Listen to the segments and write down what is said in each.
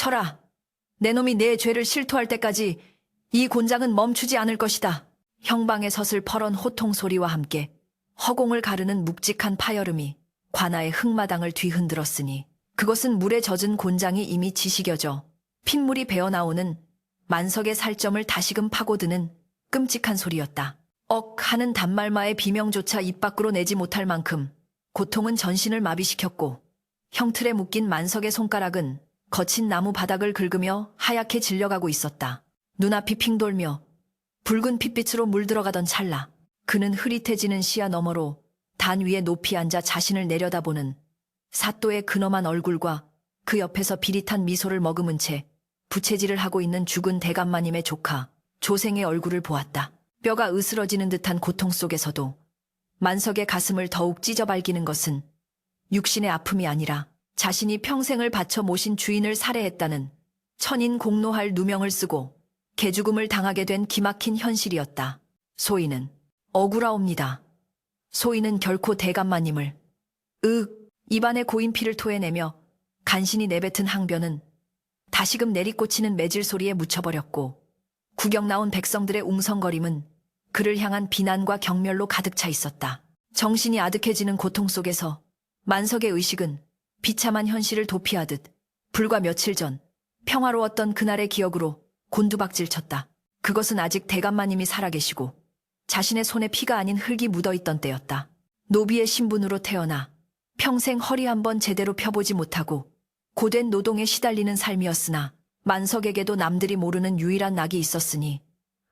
쳐라. 내 놈이 내 죄를 실토할 때까지 이 곤장은 멈추지 않을 것이다. 형방의 섯을 펄언 호통 소리와 함께 허공을 가르는 묵직한 파여름이 관아의 흙마당을 뒤흔들었으니 그것은 물에 젖은 곤장이 이미 지식여져 핏물이 배어나오는 만석의 살점을 다시금 파고드는 끔찍한 소리였다. 억 하는 단말마의 비명조차 입 밖으로 내지 못할 만큼 고통은 전신을 마비시켰고 형틀에 묶인 만석의 손가락은 거친 나무 바닥을 긁으며 하얗게 질려가고 있었다. 눈앞이 핑 돌며 붉은 핏빛으로 물들어가던 찰나 그는 흐릿해지는 시야 너머로 단 위에 높이 앉아 자신을 내려다보는 사또의 근엄한 얼굴과 그 옆에서 비릿한 미소를 머금은 채 부채질을 하고 있는 죽은 대감마님의 조카 조생의 얼굴을 보았다. 뼈가 으스러지는 듯한 고통 속에서도 만석의 가슴을 더욱 찢어발기는 것은 육신의 아픔이 아니라 자신이 평생을 바쳐 모신 주인을 살해했다는 천인 공노할 누명을 쓰고 개죽음을 당하게 된 기막힌 현실이었다. 소인은 억울하옵니다. 소인은 결코 대감마님을 입안에 고인 피를 토해내며 간신히 내뱉은 항변은 다시금 내리꽂히는 매질 소리에 묻혀버렸고 구경 나온 백성들의 웅성거림은 그를 향한 비난과 경멸로 가득 차 있었다. 정신이 아득해지는 고통 속에서 만석의 의식은 비참한 현실을 도피하듯 불과 며칠 전 평화로웠던 그날의 기억으로 곤두박질 쳤다. 그것은 아직 대감마님이 살아계시고 자신의 손에 피가 아닌 흙이 묻어있던 때였다. 노비의 신분으로 태어나 평생 허리 한번 제대로 펴보지 못하고 고된 노동에 시달리는 삶이었으나 만석에게도 남들이 모르는 유일한 낙이 있었으니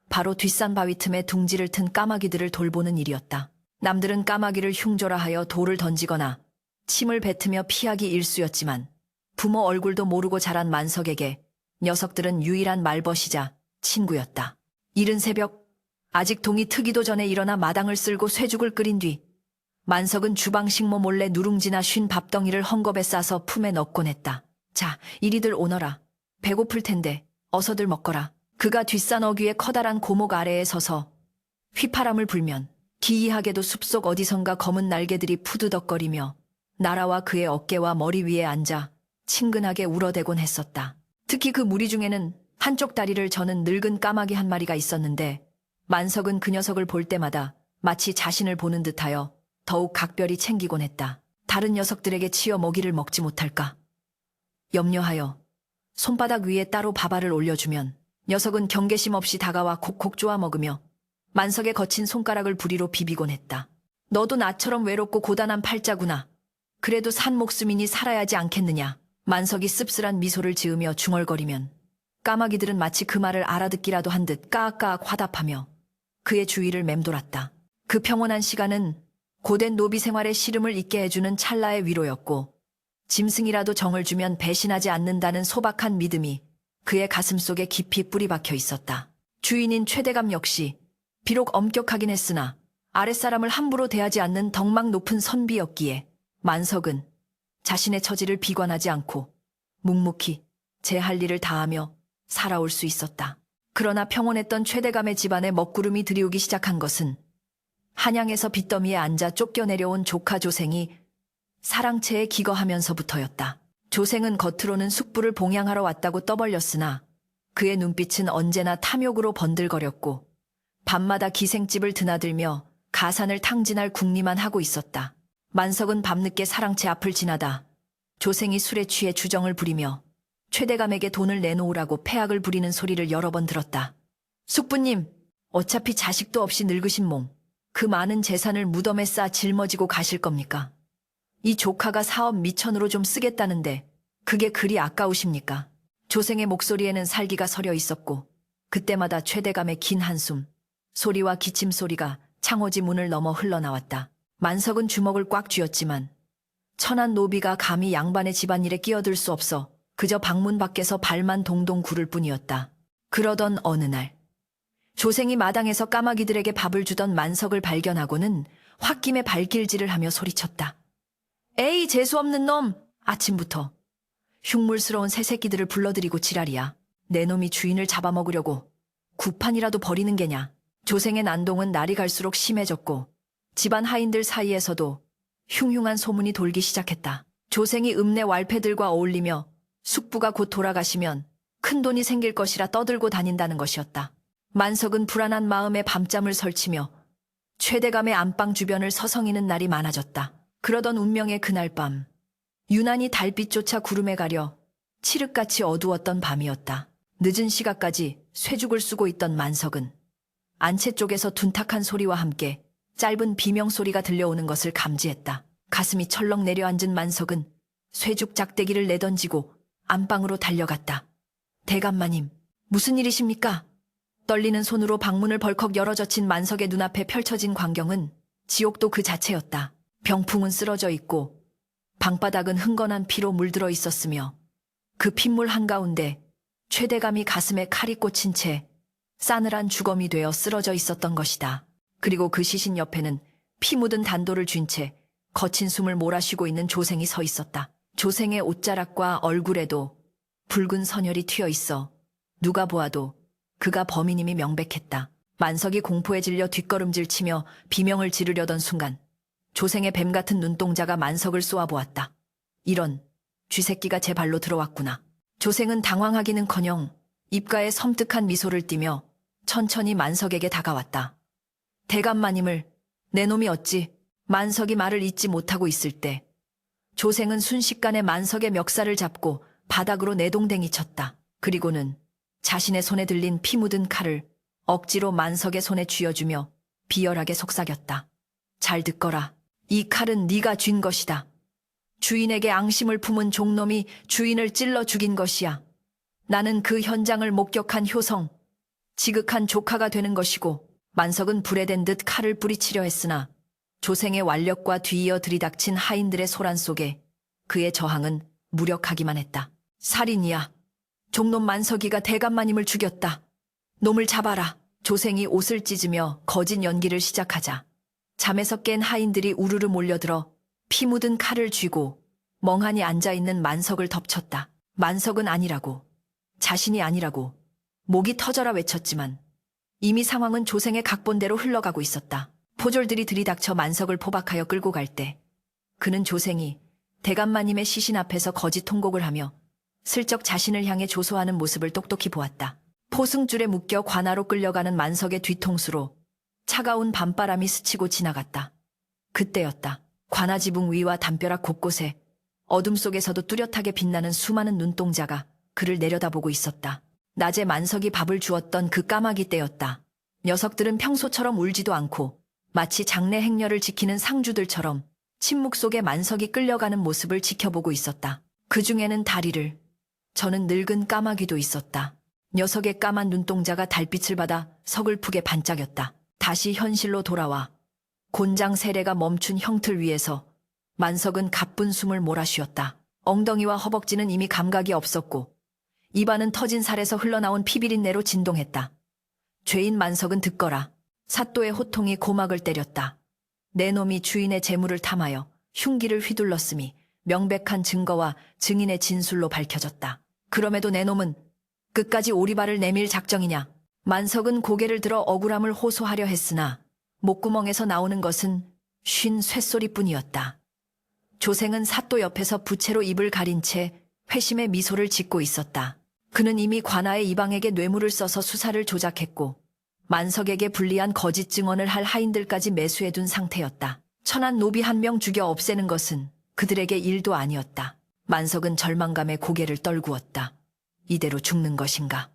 바로 뒷산 바위 틈에 둥지를 튼 까마귀들을 돌보는 일이었다. 남들은 까마귀를 흉조라하여 돌을 던지거나 침을 뱉으며 피하기 일쑤였지만 부모 얼굴도 모르고 자란 만석에게 녀석들은 유일한 말벗이자 친구였다. 이른 새벽 아직 동이 트기도 전에 일어나 마당을 쓸고 쇠죽을 끓인 뒤 만석은 주방 식모 몰래 누룽지나 쉰 밥덩이를 헝겊에 싸서 품에 넣곤 했다. 자, 이리들 오너라. 배고플 텐데 어서들 먹거라. 그가 뒷산 어귀의 커다란 고목 아래에 서서 휘파람을 불면 기이하게도 숲속 어디선가 검은 날개들이 푸드덕거리며 나라와 그의 어깨와 머리 위에 앉아 친근하게 울어대곤 했었다. 특히 그 무리 중에는 한쪽 다리를 저는 늙은 까마귀 한 마리가 있었는데 만석은 그 녀석을 볼 때마다 마치 자신을 보는 듯하여 더욱 각별히 챙기곤 했다. 다른 녀석들에게 치여 먹이를 먹지 못할까 염려하여 손바닥 위에 따로 밥알을 올려주면 녀석은 경계심 없이 다가와 콕콕 쪼아 먹으며 만석의 거친 손가락을 부리로 비비곤 했다. 너도 나처럼 외롭고 고단한 팔자구나. 그래도 산 목숨이니 살아야지 않겠느냐. 만석이 씁쓸한 미소를 지으며 중얼거리면 까마귀들은 마치 그 말을 알아듣기라도 한 듯 까악까악 화답하며 그의 주위를 맴돌았다. 그 평온한 시간은 고된 노비 생활의 시름을 잊게 해주는 찰나의 위로였고 짐승이라도 정을 주면 배신하지 않는다는 소박한 믿음이 그의 가슴속에 깊이 뿌리 박혀 있었다. 주인인 최대감 역시 비록 엄격하긴 했으나 아랫사람을 함부로 대하지 않는 덕망 높은 선비였기에 만석은 자신의 처지를 비관하지 않고 묵묵히 제 할 일을 다하며 살아올 수 있었다. 그러나 평온했던 최대감의 집안에 먹구름이 들이오기 시작한 것은 한양에서 빚더미에 앉아 쫓겨내려온 조카 조생이 사랑채에 기거하면서부터였다. 조생은 겉으로는 숙부를 봉양하러 왔다고 떠벌렸으나 그의 눈빛은 언제나 탐욕으로 번들거렸고 밤마다 기생집을 드나들며 가산을 탕진할 궁리만 하고 있었다. 만석은 밤늦게 사랑채 앞을 지나다 조생이 술에 취해 주정을 부리며 최대감에게 돈을 내놓으라고 패악을 부리는 소리를 여러 번 들었다. 숙부님, 어차피 자식도 없이 늙으신 몸, 그 많은 재산을 무덤에 쌓아 짊어지고 가실 겁니까? 이 조카가 사업 미천으로 좀 쓰겠다는데 그게 그리 아까우십니까? 조생의 목소리에는 살기가 서려 있었고 그때마다 최대감의 긴 한숨, 소리와 기침 소리가 창호지 문을 넘어 흘러나왔다. 만석은 주먹을 꽉 쥐었지만 천한 노비가 감히 양반의 집안일에 끼어들 수 없어 그저 방문 밖에서 발만 동동 구를 뿐이었다. 그러던 어느 날 조생이 마당에서 까마귀들에게 밥을 주던 만석을 발견하고는 홧김에 발길질을 하며 소리쳤다. 에이 재수없는 놈! 아침부터 흉물스러운 새새끼들을 불러들이고 지랄이야. 내 놈이 주인을 잡아먹으려고 구판이라도 버리는 게냐. 조생의 난동은 날이 갈수록 심해졌고 집안 하인들 사이에서도 흉흉한 소문이 돌기 시작했다. 조생이 읍내 왈패들과 어울리며 숙부가 곧 돌아가시면 큰돈이 생길 것이라 떠들고 다닌다는 것이었다. 만석은 불안한 마음에 밤잠을 설치며 최대감의 안방 주변을 서성이는 날이 많아졌다. 그러던 운명의 그날 밤, 유난히 달빛조차 구름에 가려 칠흑같이 어두웠던 밤이었다. 늦은 시각까지 쇠죽을 쓰고 있던 만석은 안채 쪽에서 둔탁한 소리와 함께 짧은 비명소리가 들려오는 것을 감지했다. 가슴이 철렁 내려앉은 만석은 쇠죽 작대기를 내던지고 안방으로 달려갔다. 대감마님, 무슨 일이십니까? 떨리는 손으로 방문을 벌컥 열어 젖힌 만석의 눈앞에 펼쳐진 광경은 지옥도 그 자체였다. 병풍은 쓰러져 있고 방바닥은 흥건한 피로 물들어 있었으며 그 핏물 한가운데 최대감이 가슴에 칼이 꽂힌 채 싸늘한 주검이 되어 쓰러져 있었던 것이다. 그리고 그 시신 옆에는 피 묻은 단도를 쥔 채 거친 숨을 몰아쉬고 있는 조생이 서 있었다. 조생의 옷자락과 얼굴에도 붉은 선혈이 튀어 있어 누가 보아도 그가 범인임이 명백했다. 만석이 공포에 질려 뒷걸음질 치며 비명을 지르려던 순간 조생의 뱀 같은 눈동자가 만석을 쏘아보았다. 이런, 쥐새끼가 제 발로 들어왔구나. 조생은 당황하기는커녕 입가에 섬뜩한 미소를 띠며 천천히 만석에게 다가왔다. 대감마님을 내 놈이 어찌. 만석이 말을 잇지 못하고 있을 때 조생은 순식간에 만석의 멱살을 잡고 바닥으로 내동댕이 쳤다. 그리고는 자신의 손에 들린 피 묻은 칼을 억지로 만석의 손에 쥐어주며 비열하게 속삭였다. 잘 듣거라. 이 칼은 네가 쥔 것이다. 주인에게 앙심을 품은 종놈이 주인을 찔러 죽인 것이야. 나는 그 현장을 목격한 효성, 지극한 조카가 되는 것이고. 만석은 불에 댄 듯 칼을 뿌리치려 했으나 조생의 완력과 뒤이어 들이닥친 하인들의 소란 속에 그의 저항은 무력하기만 했다. 살인이야. 종놈 만석이가 대감마님을 죽였다. 놈을 잡아라. 조생이 옷을 찢으며 거짓 연기를 시작하자 잠에서 깬 하인들이 우르르 몰려들어 피 묻은 칼을 쥐고 멍하니 앉아있는 만석을 덮쳤다. 만석은 아니라고, 자신이 아니라고 목이 터져라 외쳤지만 이미 상황은 조생의 각본대로 흘러가고 있었다. 포졸들이 들이닥쳐 만석을 포박하여 끌고 갈 때 그는 조생이 대감마님의 시신 앞에서 거짓 통곡을 하며 슬쩍 자신을 향해 조소하는 모습을 똑똑히 보았다. 포승줄에 묶여 관아로 끌려가는 만석의 뒤통수로 차가운 밤바람이 스치고 지나갔다. 그때였다. 관아 지붕 위와 담벼락 곳곳에 어둠 속에서도 뚜렷하게 빛나는 수많은 눈동자가 그를 내려다보고 있었다. 낮에 만석이 밥을 주었던 그 까마귀 때였다. 녀석들은 평소처럼 울지도 않고 마치 장례 행렬을 지키는 상주들처럼 침묵 속에 만석이 끌려가는 모습을 지켜보고 있었다. 그 중에는 다리를 저는 늙은 까마귀도 있었다. 녀석의 까만 눈동자가 달빛을 받아 서글프게 반짝였다. 다시 현실로 돌아와 곤장 세례가 멈춘 형틀 위에서 만석은 가쁜 숨을 몰아쉬었다. 엉덩이와 허벅지는 이미 감각이 없었고 입안은 터진 살에서 흘러나온 피비린내로 진동했다. 죄인 만석은 듣거라. 사또의 호통이 고막을 때렸다. 내 놈이 주인의 재물을 탐하여 흉기를 휘둘렀음이 명백한 증거와 증인의 진술로 밝혀졌다. 그럼에도 내 놈은 끝까지 오리발을 내밀 작정이냐. 만석은 고개를 들어 억울함을 호소하려 했으나 목구멍에서 나오는 것은 쉰 쇳소리뿐이었다. 조생은 사또 옆에서 부채로 입을 가린 채 회심의 미소를 짓고 있었다. 그는 이미 관아의 이방에게 뇌물을 써서 수사를 조작했고 만석에게 불리한 거짓 증언을 할 하인들까지 매수해둔 상태였다. 천한 노비 한 명 죽여 없애는 것은 그들에게 일도 아니었다. 만석은 절망감에 고개를 떨구었다. 이대로 죽는 것인가?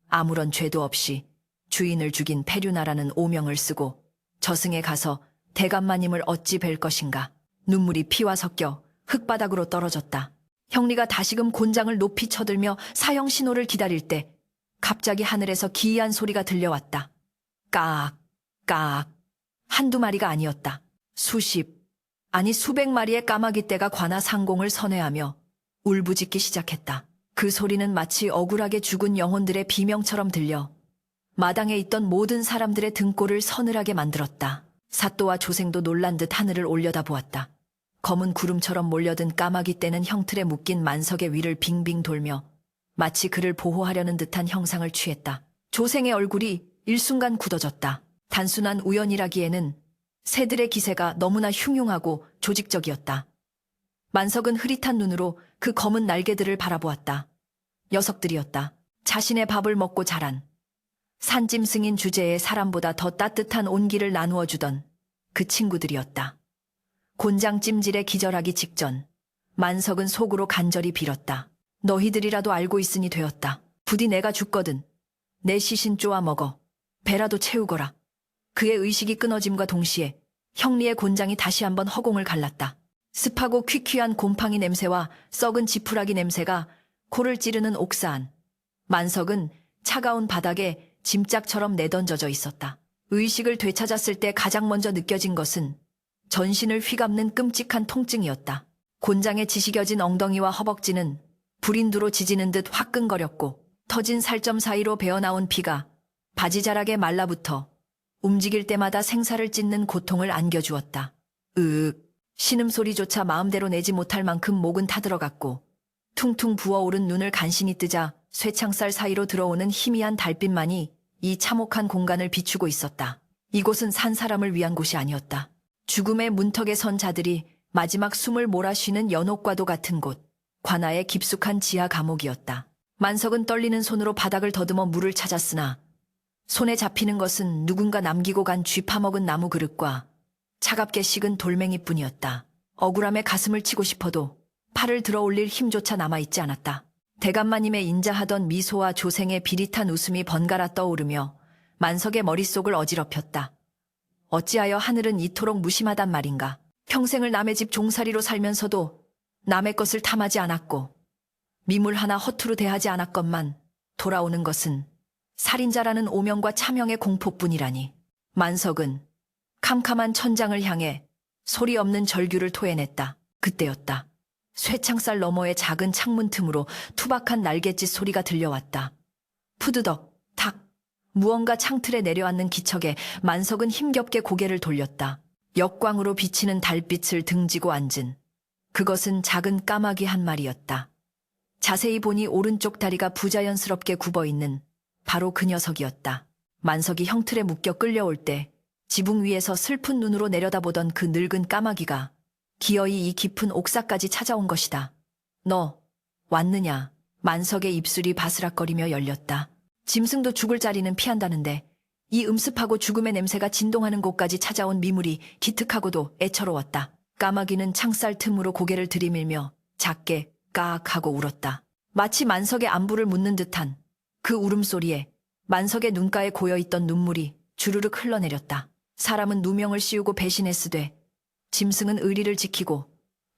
아무런 죄도 없이 주인을 죽인 패류나라는 오명을 쓰고 저승에 가서 대감마님을 어찌 뵐 것인가? 눈물이 피와 섞여 흙바닥으로 떨어졌다. 형리가 다시금 곤장을 높이 쳐들며 사형 신호를 기다릴 때 갑자기 하늘에서 기이한 소리가 들려왔다. 까악, 까악. 한두 마리가 아니었다. 수십, 아니 수백 마리의 까마귀 떼가 관아 상공을 선회하며 울부짖기 시작했다. 그 소리는 마치 억울하게 죽은 영혼들의 비명처럼 들려 마당에 있던 모든 사람들의 등골을 서늘하게 만들었다. 사또와 조생도 놀란 듯 하늘을 올려다보았다. 검은 구름처럼 몰려든 까마귀 떼는 형틀에 묶인 만석의 위를 빙빙 돌며 마치 그를 보호하려는 듯한 형상을 취했다. 조생의 얼굴이 일순간 굳어졌다. 단순한 우연이라기에는 새들의 기세가 너무나 흉흉하고 조직적이었다. 만석은 흐릿한 눈으로 그 검은 날개들을 바라보았다. 녀석들이었다. 자신의 밥을 먹고 자란 산짐승인 주제에 사람보다 더 따뜻한 온기를 나누어 주던 그 친구들이었다. 곤장 찜질에 기절하기 직전 만석은 속으로 간절히 빌었다. 너희들이라도 알고 있으니 되었다. 부디 내가 죽거든 내 시신 쪼아 먹어 배라도 채우거라. 그의 의식이 끊어짐과 동시에 형리의 곤장이 다시 한번 허공을 갈랐다. 습하고 퀴퀴한 곰팡이 냄새와 썩은 지푸라기 냄새가 코를 찌르는 옥사안. 만석은 차가운 바닥에 짐짝처럼 내던져져 있었다. 의식을 되찾았을 때 가장 먼저 느껴진 것은 전신을 휘감는 끔찍한 통증이었다. 곤장에 지시겨진 엉덩이와 허벅지는 불인두로 지지는 듯 화끈거렸고 터진 살점 사이로 배어나온 피가 바지자락에 말라붙어 움직일 때마다 생사를 찢는 고통을 안겨주었다. 으윽. 신음소리조차 마음대로 내지 못할 만큼 목은 타들어갔고 퉁퉁 부어오른 눈을 간신히 뜨자 쇠창살 사이로 들어오는 희미한 달빛만이 이 참혹한 공간을 비추고 있었다. 이곳은 산 사람을 위한 곳이 아니었다. 죽음의 문턱에 선 자들이 마지막 숨을 몰아쉬는 연옥과도 같은 곳, 관아의 깊숙한 지하 감옥이었다. 만석은 떨리는 손으로 바닥을 더듬어 물을 찾았으나 손에 잡히는 것은 누군가 남기고 간 쥐 파먹은 나무 그릇과 차갑게 식은 돌멩이뿐이었다. 억울함에 가슴을 치고 싶어도 팔을 들어 올릴 힘조차 남아있지 않았다. 대감마님의 인자하던 미소와 조생의 비릿한 웃음이 번갈아 떠오르며 만석의 머릿속을 어지럽혔다. 어찌하여 하늘은 이토록 무심하단 말인가. 평생을 남의 집 종살이로 살면서도 남의 것을 탐하지 않았고 미물 하나 허투루 대하지 않았건만 돌아오는 것은 살인자라는 오명과 차명의 공포뿐이라니. 만석은 캄캄한 천장을 향해 소리 없는 절규를 토해냈다. 그때였다. 쇠창살 너머의 작은 창문 틈으로 투박한 날갯짓 소리가 들려왔다. 푸드덕, 탁. 무언가 창틀에 내려앉는 기척에 만석은 힘겹게 고개를 돌렸다. 역광으로 비치는 달빛을 등지고 앉은 그것은 작은 까마귀 한 마리였다. 자세히 보니 오른쪽 다리가 부자연스럽게 굽어있는 바로 그 녀석이었다. 만석이 형틀에 묶여 끌려올 때 지붕 위에서 슬픈 눈으로 내려다보던 그 늙은 까마귀가 기어이 이 깊은 옥사까지 찾아온 것이다. 너 왔느냐? 만석의 입술이 바스락거리며 열렸다. 짐승도 죽을 자리는 피한다는데 이 음습하고 죽음의 냄새가 진동하는 곳까지 찾아온 미물이 기특하고도 애처로웠다. 까마귀는 창살 틈으로 고개를 들이밀며 작게 까악 하고 울었다. 마치 만석의 안부를 묻는 듯한 그 울음소리에 만석의 눈가에 고여있던 눈물이 주르륵 흘러내렸다. 사람은 누명을 씌우고 배신했으되 짐승은 의리를 지키고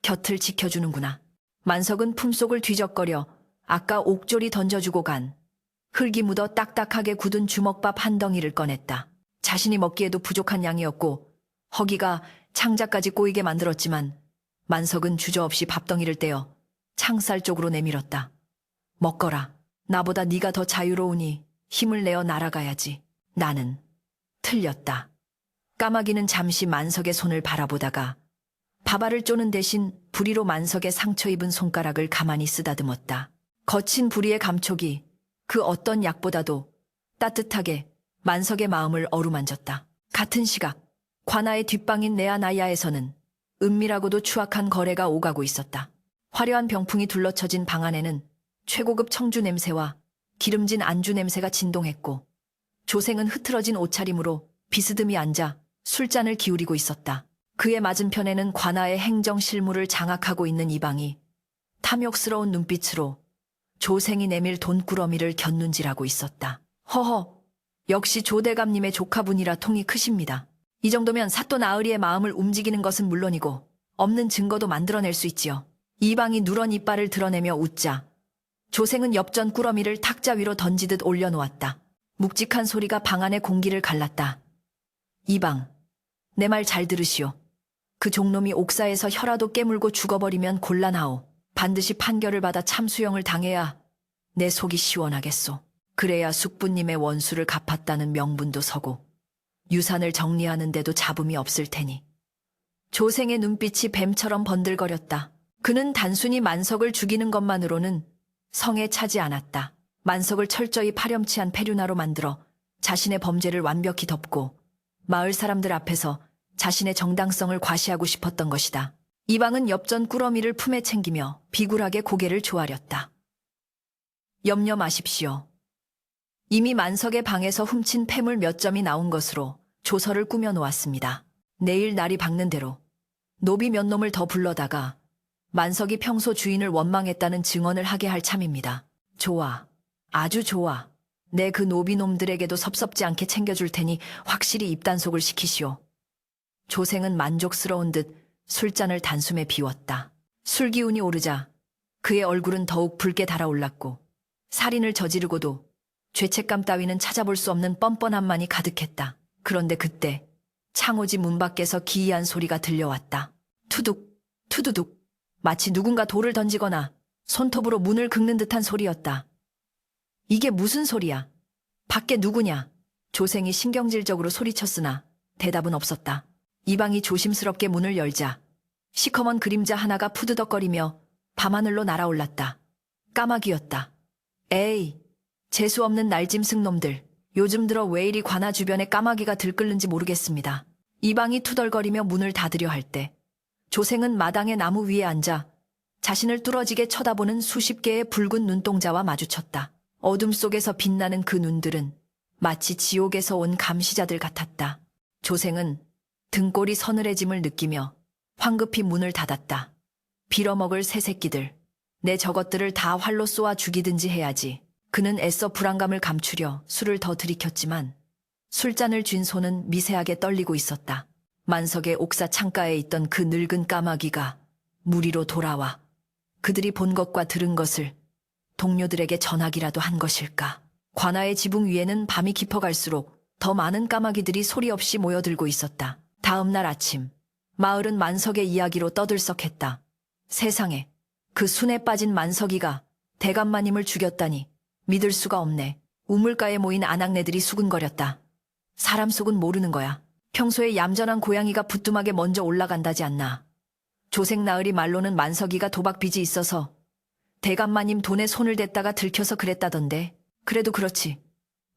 곁을 지켜주는구나. 만석은 품속을 뒤적거려 아까 옥졸이 던져주고 간 흙이 묻어 딱딱하게 굳은 주먹밥 한 덩이를 꺼냈다. 자신이 먹기에도 부족한 양이었고 허기가 창자까지 꼬이게 만들었지만 만석은 주저없이 밥덩이를 떼어 창살 쪽으로 내밀었다. 먹거라. 나보다 네가 더 자유로우니 힘을 내어 날아가야지. 나는 틀렸다. 까마귀는 잠시 만석의 손을 바라보다가 밥알을 쪼는 대신 부리로 만석의 상처 입은 손가락을 가만히 쓰다듬었다. 거친 부리의 감촉이 그 어떤 약보다도 따뜻하게 만석의 마음을 어루만졌다. 같은 시각 관아의 뒷방인 네아나이아에서는 은밀하고도 추악한 거래가 오가고 있었다. 화려한 병풍이 둘러쳐진 방 안에는 최고급 청주 냄새와 기름진 안주 냄새가 진동했고 조생은 흐트러진 옷차림으로 비스듬히 앉아 술잔을 기울이고 있었다. 그의 맞은편에는 관아의 행정 실무를 장악하고 있는 이방이 탐욕스러운 눈빛으로 조생이 내밀 돈꾸러미를 곁눈질하고 있었다. 허허, 역시 조대감님의 조카분이라 통이 크십니다. 이 정도면 사또 나으리의 마음을 움직이는 것은 물론이고 없는 증거도 만들어낼 수 있지요. 이방이 누런 이빨을 드러내며 웃자 조생은 엽전 꾸러미를 탁자 위로 던지듯 올려놓았다. 묵직한 소리가 방 안의 공기를 갈랐다. 이방, 내 말 잘 들으시오. 그 종놈이 옥사에서 혀라도 깨물고 죽어버리면 곤란하오. 반드시 판결을 받아 참수형을 당해야 내 속이 시원하겠소. 그래야 숙부님의 원수를 갚았다는 명분도 서고 유산을 정리하는데도 잡음이 없을 테니. 조생의 눈빛이 뱀처럼 번들거렸다. 그는 단순히 만석을 죽이는 것만으로는 성에 차지 않았다. 만석을 철저히 파렴치한 페류나로 만들어 자신의 범죄를 완벽히 덮고 마을 사람들 앞에서 자신의 정당성을 과시하고 싶었던 것이다. 이방은 엽전 꾸러미를 품에 챙기며 비굴하게 고개를 조아렸다. 염려 마십시오. 이미 만석의 방에서 훔친 폐물 몇 점이 나온 것으로 조서를 꾸며 놓았습니다. 내일 날이 밝는 대로 노비 몇 놈을 더 불러다가 만석이 평소 주인을 원망했다는 증언을 하게 할 참입니다. 좋아. 아주 좋아. 내 그 노비놈들에게도 섭섭지 않게 챙겨줄 테니 확실히 입단속을 시키시오. 조생은 만족스러운 듯 술잔을 단숨에 비웠다. 술기운이 오르자 그의 얼굴은 더욱 붉게 달아올랐고 살인을 저지르고도 죄책감 따위는 찾아볼 수 없는 뻔뻔함만이 가득했다. 그런데 그때 창호지 문 밖에서 기이한 소리가 들려왔다. 투둑, 투두둑. 마치 누군가 돌을 던지거나 손톱으로 문을 긁는 듯한 소리였다. 이게 무슨 소리야? 밖에 누구냐? 조생이 신경질적으로 소리쳤으나 대답은 없었다. 이방이 조심스럽게 문을 열자 시커먼 그림자 하나가 푸드덕거리며 밤하늘로 날아올랐다. 까마귀였다. 에이, 재수없는 날짐승 놈들. 요즘 들어 왜 이리 관아 주변에 까마귀가 들끓는지 모르겠습니다. 이방이 투덜거리며 문을 닫으려 할 때 조생은 마당의 나무 위에 앉아 자신을 뚫어지게 쳐다보는 수십 개의 붉은 눈동자와 마주쳤다. 어둠 속에서 빛나는 그 눈들은 마치 지옥에서 온 감시자들 같았다. 조생은 등골이 서늘해짐을 느끼며 황급히 문을 닫았다. 빌어먹을 새새끼들. 내 저것들을 다 활로 쏘아 죽이든지 해야지. 그는 애써 불안감을 감추려 술을 더 들이켰지만 술잔을 쥔 손은 미세하게 떨리고 있었다. 만석의 옥사 창가에 있던 그 늙은 까마귀가 무리로 돌아와 그들이 본 것과 들은 것을 동료들에게 전하기라도 한 것일까. 관아의 지붕 위에는 밤이 깊어갈수록 더 많은 까마귀들이 소리 없이 모여들고 있었다. 다음 날 아침 마을은 만석의 이야기로 떠들썩했다. 세상에, 그 순에 빠진 만석이가 대감마님을 죽였다니 믿을 수가 없네. 우물가에 모인 아낙네들이 수근거렸다. 사람 속은 모르는 거야. 평소에 얌전한 고양이가 부뚜막에 먼저 올라간다지 않나. 조생 나으리 말로는 만석이가 도박 빚이 있어서 대감마님 돈에 손을 댔다가 들켜서 그랬다던데. 그래도 그렇지.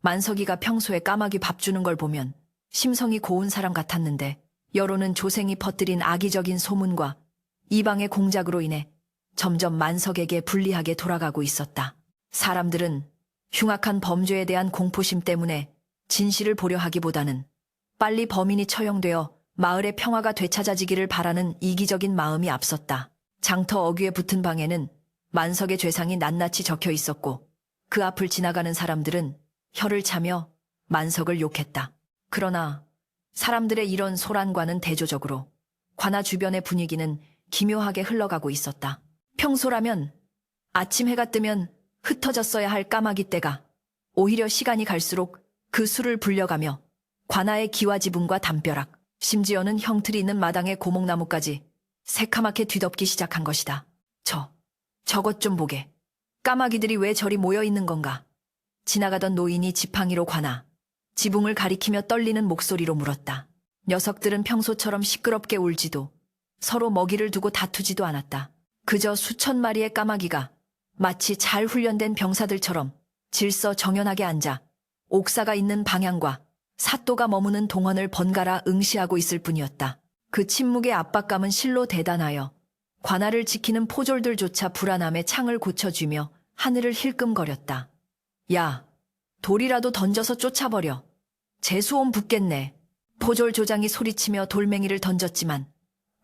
만석이가 평소에 까마귀 밥 주는 걸 보면 심성이 고운 사람 같았는데 여론은 조생이 퍼뜨린 악의적인 소문과 이방의 공작으로 인해 점점 만석에게 불리하게 돌아가고 있었다. 사람들은 흉악한 범죄에 대한 공포심 때문에 진실을 보려 하기보다는 빨리 범인이 처형되어 마을의 평화가 되찾아지기를 바라는 이기적인 마음이 앞섰다. 장터 어귀에 붙은 방에는 만석의 죄상이 낱낱이 적혀 있었고 그 앞을 지나가는 사람들은 혀를 차며 만석을 욕했다. 그러나 사람들의 이런 소란과는 대조적으로 관아 주변의 분위기는 기묘하게 흘러가고 있었다. 평소라면 아침 해가 뜨면 흩어졌어야 할 까마귀 떼가 오히려 시간이 갈수록 그 수를 불려가며 관아의 기와 지붕과 담벼락, 심지어는 형틀이 있는 마당의 고목나무까지 새카맣게 뒤덮기 시작한 것이다. 저것 좀 보게. 까마귀들이 왜 저리 모여 있는 건가? 지나가던 노인이 지팡이로 관아 지붕을 가리키며 떨리는 목소리로 물었다. 녀석들은 평소처럼 시끄럽게 울지도 서로 먹이를 두고 다투지도 않았다. 그저 수천 마리의 까마귀가 마치 잘 훈련된 병사들처럼 질서 정연하게 앉아 옥사가 있는 방향과 사또가 머무는 동원을 번갈아 응시하고 있을 뿐이었다. 그 침묵의 압박감은 실로 대단하여 관아를 지키는 포졸들조차 불안함에 창을 고쳐쥐며 하늘을 힐끔거렸다. 야, 돌이라도 던져서 쫓아버려. 재수온 붙겠네. 포졸 조장이 소리치며 돌멩이를 던졌지만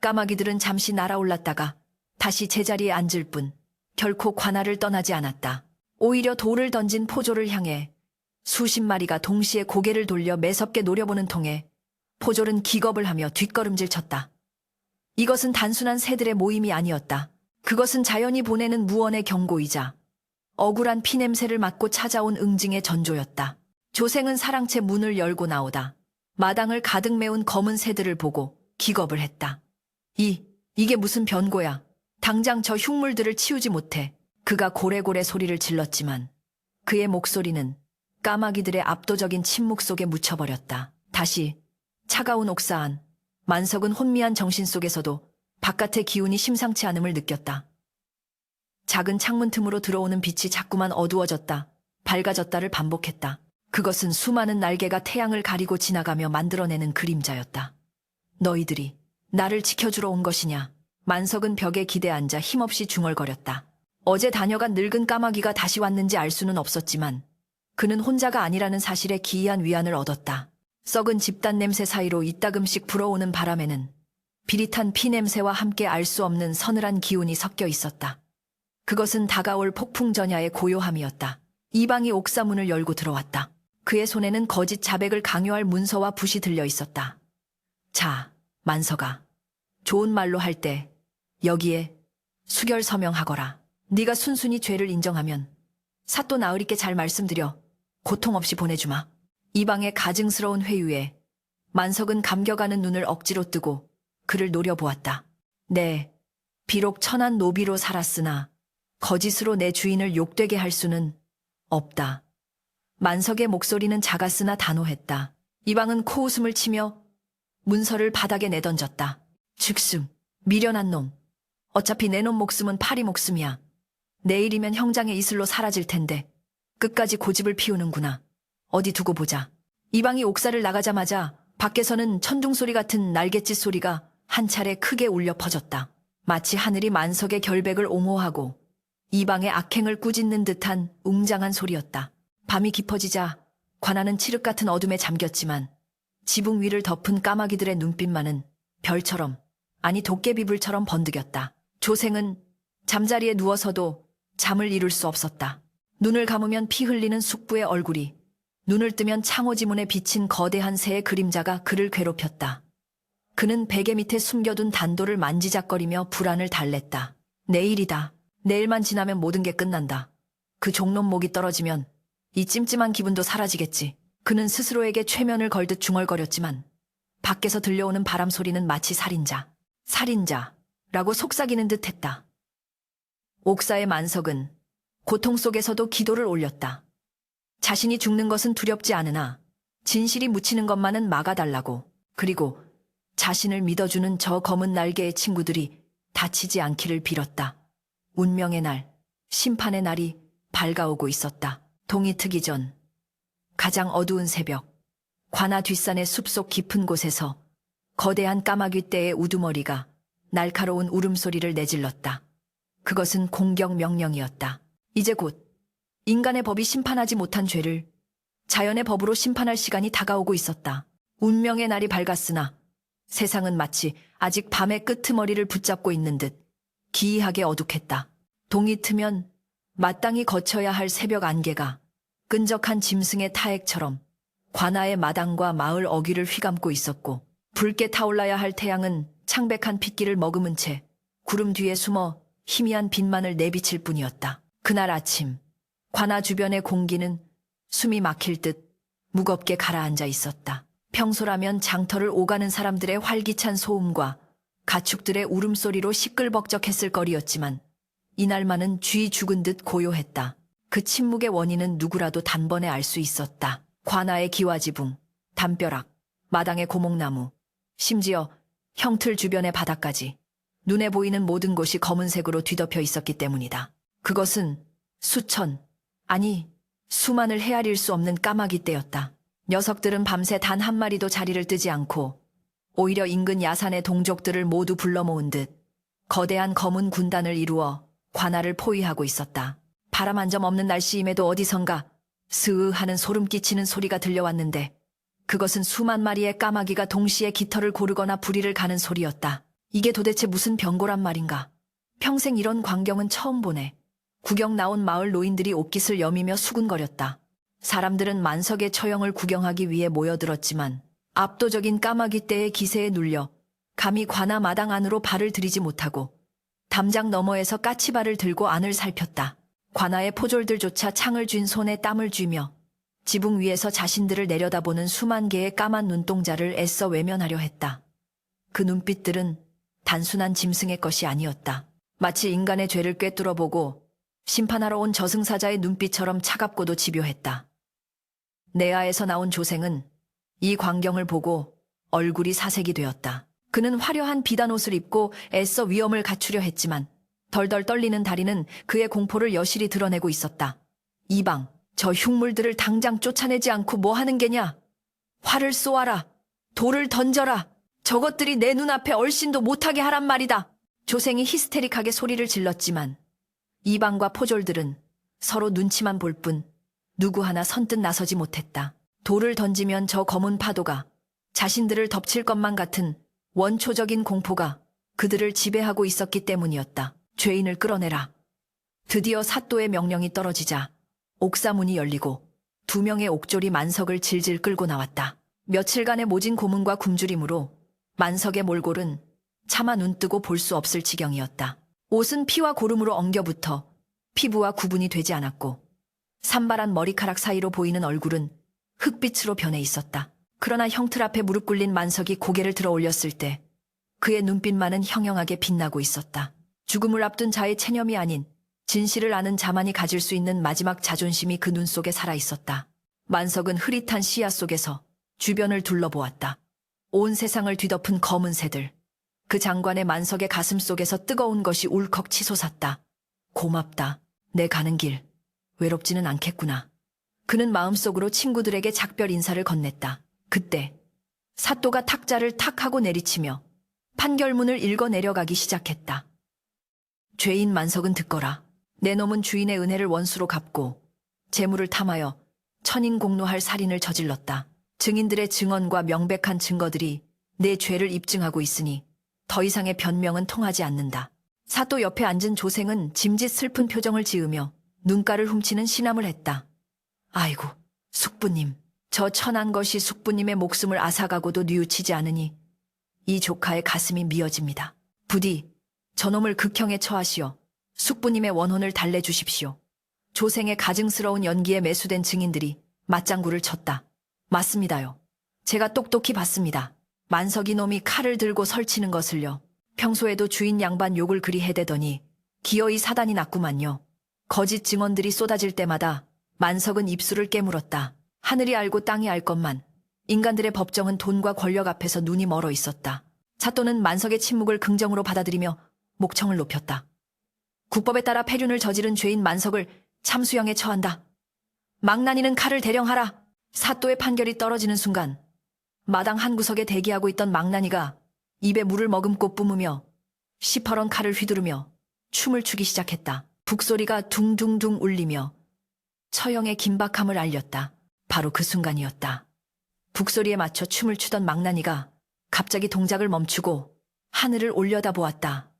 까마귀들은 잠시 날아올랐다가 다시 제자리에 앉을 뿐 결코 관아를 떠나지 않았다. 오히려 돌을 던진 포졸을 향해 수십 마리가 동시에 고개를 돌려 매섭게 노려보는 통에 포졸은 기겁을 하며 뒷걸음질 쳤다. 이것은 단순한 새들의 모임이 아니었다. 그것은 자연이 보내는 무언의 경고이자 억울한 피냄새를 맡고 찾아온 응징의 전조였다. 조생은 사랑채 문을 열고 나오다 마당을 가득 메운 검은 새들을 보고 기겁을 했다. 이게 무슨 변고야. 당장 저 흉물들을 치우지 못해. 그가 고래고래 소리를 질렀지만 그의 목소리는 까마귀들의 압도적인 침묵 속에 묻혀버렸다. 다시 차가운 옥사 안 만석은 혼미한 정신 속에서도 바깥의 기운이 심상치 않음을 느꼈다. 작은 창문 틈으로 들어오는 빛이 자꾸만 어두워졌다, 밝아졌다를 반복했다. 그것은 수많은 날개가 태양을 가리고 지나가며 만들어내는 그림자였다. 너희들이 나를 지켜주러 온 것이냐? 만석은 벽에 기대 앉아 힘없이 중얼거렸다. 어제 다녀간 늙은 까마귀가 다시 왔는지 알 수는 없었지만 그는 혼자가 아니라는 사실에 기이한 위안을 얻었다. 썩은 집단 냄새 사이로 이따금씩 불어오는 바람에는 비릿한 피 냄새와 함께 알 수 없는 서늘한 기운이 섞여 있었다. 그것은 다가올 폭풍전야의 고요함이었다. 이방이 옥사 문을 열고 들어왔다. 그의 손에는 거짓 자백을 강요할 문서와 붓이 들려 있었다. 자, 만석아. 좋은 말로 할 때 여기에 수결 서명하거라. 네가 순순히 죄를 인정하면 사또 나으리께 잘 말씀드려 고통 없이 보내주마. 이방의 가증스러운 회유에 만석은 감겨가는 눈을 억지로 뜨고 그를 노려보았다. 네, 비록 천한 노비로 살았으나 거짓으로 내 주인을 욕되게 할 수는 없다. 만석의 목소리는 작았으나 단호했다. 이방은 코웃음을 치며 문서를 바닥에 내던졌다. 즉승, 미련한 놈. 어차피 내 놈 목숨은 파리 목숨이야. 내일이면 형장의 이슬로 사라질 텐데 끝까지 고집을 피우는구나. 어디 두고 보자. 이방이 옥사를 나가자마자 밖에서는 천둥소리 같은 날갯짓 소리가 한 차례 크게 울려 퍼졌다. 마치 하늘이 만석의 결백을 옹호하고 이방의 악행을 꾸짖는 듯한 웅장한 소리였다. 밤이 깊어지자 관아는 칠흑 같은 어둠에 잠겼지만 지붕 위를 덮은 까마귀들의 눈빛만은 별처럼, 아니 도깨비불처럼 번득였다. 조생은 잠자리에 누워서도 잠을 이룰 수 없었다. 눈을 감으면 피 흘리는 숙부의 얼굴이, 눈을 뜨면 창호지문에 비친 거대한 새의 그림자가 그를 괴롭혔다. 그는 베개 밑에 숨겨둔 단도를 만지작거리며 불안을 달랬다. 내일이다. 내일만 지나면 모든 게 끝난다. 그 종놈 목이 떨어지면 이 찜찜한 기분도 사라지겠지. 그는 스스로에게 최면을 걸듯 중얼거렸지만 밖에서 들려오는 바람 소리는 마치 살인자라고 속삭이는 듯 했다. 옥사의 만석은 고통 속에서도 기도를 올렸다. 자신이 죽는 것은 두렵지 않으나 진실이 묻히는 것만은 막아달라고, 그리고 자신을 믿어주는 저 검은 날개의 친구들이 다치지 않기를 빌었다. 운명의 날, 심판의 날이 밝아오고 있었다. 동이 트기 전 가장 어두운 새벽, 관아 뒷산의 숲속 깊은 곳에서 거대한 까마귀 떼의 우두머리가 날카로운 울음소리를 내질렀다. 그것은 공격 명령이었다. 이제 곧 인간의 법이 심판하지 못한 죄를 자연의 법으로 심판할 시간이 다가오고 있었다. 운명의 날이 밝았으나 세상은 마치 아직 밤의 끄트머리를 붙잡고 있는 듯 기이하게 어둑했다. 동이 트면 마땅히 거쳐야 할 새벽 안개가 끈적한 짐승의 타액처럼 관아의 마당과 마을 어귀를 휘감고 있었고, 붉게 타올라야 할 태양은 창백한 핏기를 머금은 채 구름 뒤에 숨어 희미한 빛만을 내비칠 뿐이었다. 그날 아침, 관아 주변의 공기는 숨이 막힐 듯 무겁게 가라앉아 있었다. 평소라면 장터를 오가는 사람들의 활기찬 소음과 가축들의 울음소리로 시끌벅적했을 거리였지만 이날만은 쥐 죽은 듯 고요했다. 그 침묵의 원인은 누구라도 단번에 알 수 있었다. 관아의 기와지붕, 담벼락, 마당의 고목나무, 심지어 형틀 주변의 바닥까지 눈에 보이는 모든 곳이 검은색으로 뒤덮여 있었기 때문이다. 그것은 수천, 아니 수만을 헤아릴 수 없는 까마귀 떼였다. 녀석들은 밤새 단 한 마리도 자리를 뜨지 않고 오히려 인근 야산의 동족들을 모두 불러 모은 듯 거대한 검은 군단을 이루어 관아를 포위하고 있었다. 바람 한 점 없는 날씨임에도 어디선가 스으 하는 소름 끼치는 소리가 들려왔는데 그것은 수만 마리의 까마귀가 동시에 깃털을 고르거나 부리를 가는 소리였다. 이게 도대체 무슨 병고란 말인가. 평생 이런 광경은 처음 보네. 구경 나온 마을 노인들이 옷깃을 여미며 수군거렸다. 사람들은 만석의 처형을 구경하기 위해 모여들었지만 압도적인 까마귀 떼의 기세에 눌려 감히 관아 마당 안으로 발을 들이지 못하고 담장 너머에서 까치발을 들고 안을 살폈다. 관아의 포졸들조차 창을 쥔 손에 땀을 쥐며 지붕 위에서 자신들을 내려다보는 수만 개의 까만 눈동자를 애써 외면하려 했다. 그 눈빛들은 단순한 짐승의 것이 아니었다. 마치 인간의 죄를 꿰뚫어보고 심판하러 온 저승사자의 눈빛처럼 차갑고도 집요했다. 내아에서 나온 조생은 이 광경을 보고 얼굴이 사색이 되었다. 그는 화려한 비단 옷을 입고 애써 위엄을 갖추려 했지만 덜덜 떨리는 다리는 그의 공포를 여실히 드러내고 있었다. 이방, 저 흉물들을 당장 쫓아내지 않고 뭐 하는 게냐? 활을 쏘아라. 돌을 던져라. 저것들이 내 눈앞에 얼씬도 못하게 하란 말이다. 조생이 히스테릭하게 소리를 질렀지만 이방과 포졸들은 서로 눈치만 볼 뿐 누구 하나 선뜻 나서지 못했다. 돌을 던지면 저 검은 파도가 자신들을 덮칠 것만 같은 원초적인 공포가 그들을 지배하고 있었기 때문이었다. 죄인을 끌어내라. 드디어 사또의 명령이 떨어지자 옥사문이 열리고 2명의 옥졸이 만석을 질질 끌고 나왔다. 며칠간의 모진 고문과 굶주림으로 만석의 몰골은 차마 눈뜨고 볼 수 없을 지경이었다. 옷은 피와 고름으로 엉겨붙어 피부와 구분이 되지 않았고 산발한 머리카락 사이로 보이는 얼굴은 흑빛으로 변해 있었다. 그러나 형틀 앞에 무릎 꿇린 만석이 고개를 들어 올렸을 때 그의 눈빛만은 형형하게 빛나고 있었다. 죽음을 앞둔 자의 체념이 아닌 진실을 아는 자만이 가질 수 있는 마지막 자존심이 그 눈 속에 살아 있었다. 만석은 흐릿한 시야 속에서 주변을 둘러보았다. 온 세상을 뒤덮은 검은 새들. 그 장관의 만석의 가슴 속에서 뜨거운 것이 울컥 치솟았다. 고맙다. 내 가는 길. 외롭지는 않겠구나. 그는 마음속으로 친구들에게 작별 인사를 건넸다. 그때 사또가 탁자를 탁 하고 내리치며 판결문을 읽어 내려가기 시작했다. 죄인 만석은 듣거라. 내 놈은 주인의 은혜를 원수로 갚고 재물을 탐하여 천인공노할 살인을 저질렀다. 증인들의 증언과 명백한 증거들이 내 죄를 입증하고 있으니 더 이상의 변명은 통하지 않는다. 사또 옆에 앉은 조생은 짐짓 슬픈 표정을 지으며 눈가를 훔치는 신함을 했다. 아이고, 숙부님. 저 천한 것이 숙부님의 목숨을 앗아가고도 뉘우치지 않으니 이 조카의 가슴이 미어집니다. 부디 저놈을 극형에 처하시어 숙부님의 원혼을 달래주십시오. 조생의 가증스러운 연기에 매수된 증인들이 맞장구를 쳤다. 맞습니다요. 제가 똑똑히 봤습니다. 만석이 놈이 칼을 들고 설치는 것을요. 평소에도 주인 양반 욕을 그리 해대더니 기어이 사단이 났구만요. 거짓 증언들이 쏟아질 때마다 만석은 입술을 깨물었다. 하늘이 알고 땅이 알 것만. 인간들의 법정은 돈과 권력 앞에서 눈이 멀어 있었다. 사또는 만석의 침묵을 긍정으로 받아들이며 목청을 높였다. 국법에 따라 폐륜을 저지른 죄인 만석을 참수형에 처한다. 망나니는 칼을 대령하라. 사또의 판결이 떨어지는 순간 마당 한 구석에 대기하고 있던 망나니가 입에 물을 머금고 뿜으며 시퍼런 칼을 휘두르며 춤을 추기 시작했다. 북소리가 둥둥둥 울리며 처형의 긴박함을 알렸다. 바로 그 순간이었다. 북소리에 맞춰 춤을 추던 망나니가 갑자기 동작을 멈추고 하늘을 올려다보았다.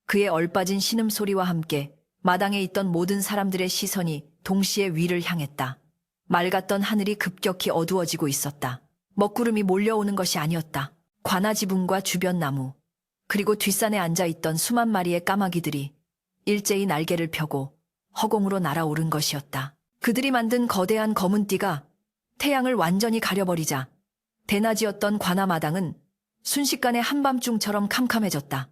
그의 얼빠진 신음소리와 함께 마당에 있던 모든 사람들의 시선이 동시에 위를 향했다. 맑았던 하늘이 급격히 어두워지고 있었다. 먹구름이 몰려오는 것이 아니었다. 관아지붕과 주변 나무, 그리고 뒷산에 앉아있던 수만 마리의 까마귀들이 일제히 날개를 펴고 허공으로 날아오른 것이었다. 그들이 만든 거대한 검은 띠가 태양을 완전히 가려버리자 대낮이었던 관아마당은 순식간에 한밤중처럼 캄캄해졌다.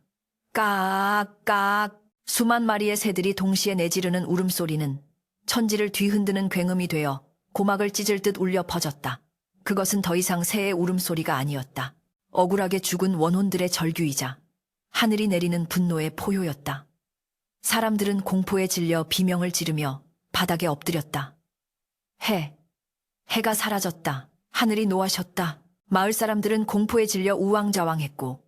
까악 수만 마리의 새들이 동시에 내지르는 울음소리는 천지를 뒤흔드는 굉음이 되어 고막을 찢을 듯 울려 퍼졌다. 그것은 더 이상 새의 울음소리가 아니었다. 억울하게 죽은 원혼들의 절규이자 하늘이 내리는 분노의 포효였다. 사람들은 공포에 질려 비명을 지르며 바닥에 엎드렸다. 해가 사라졌다. 하늘이 노하셨다. 마을 사람들은 공포에 질려 우왕좌왕했고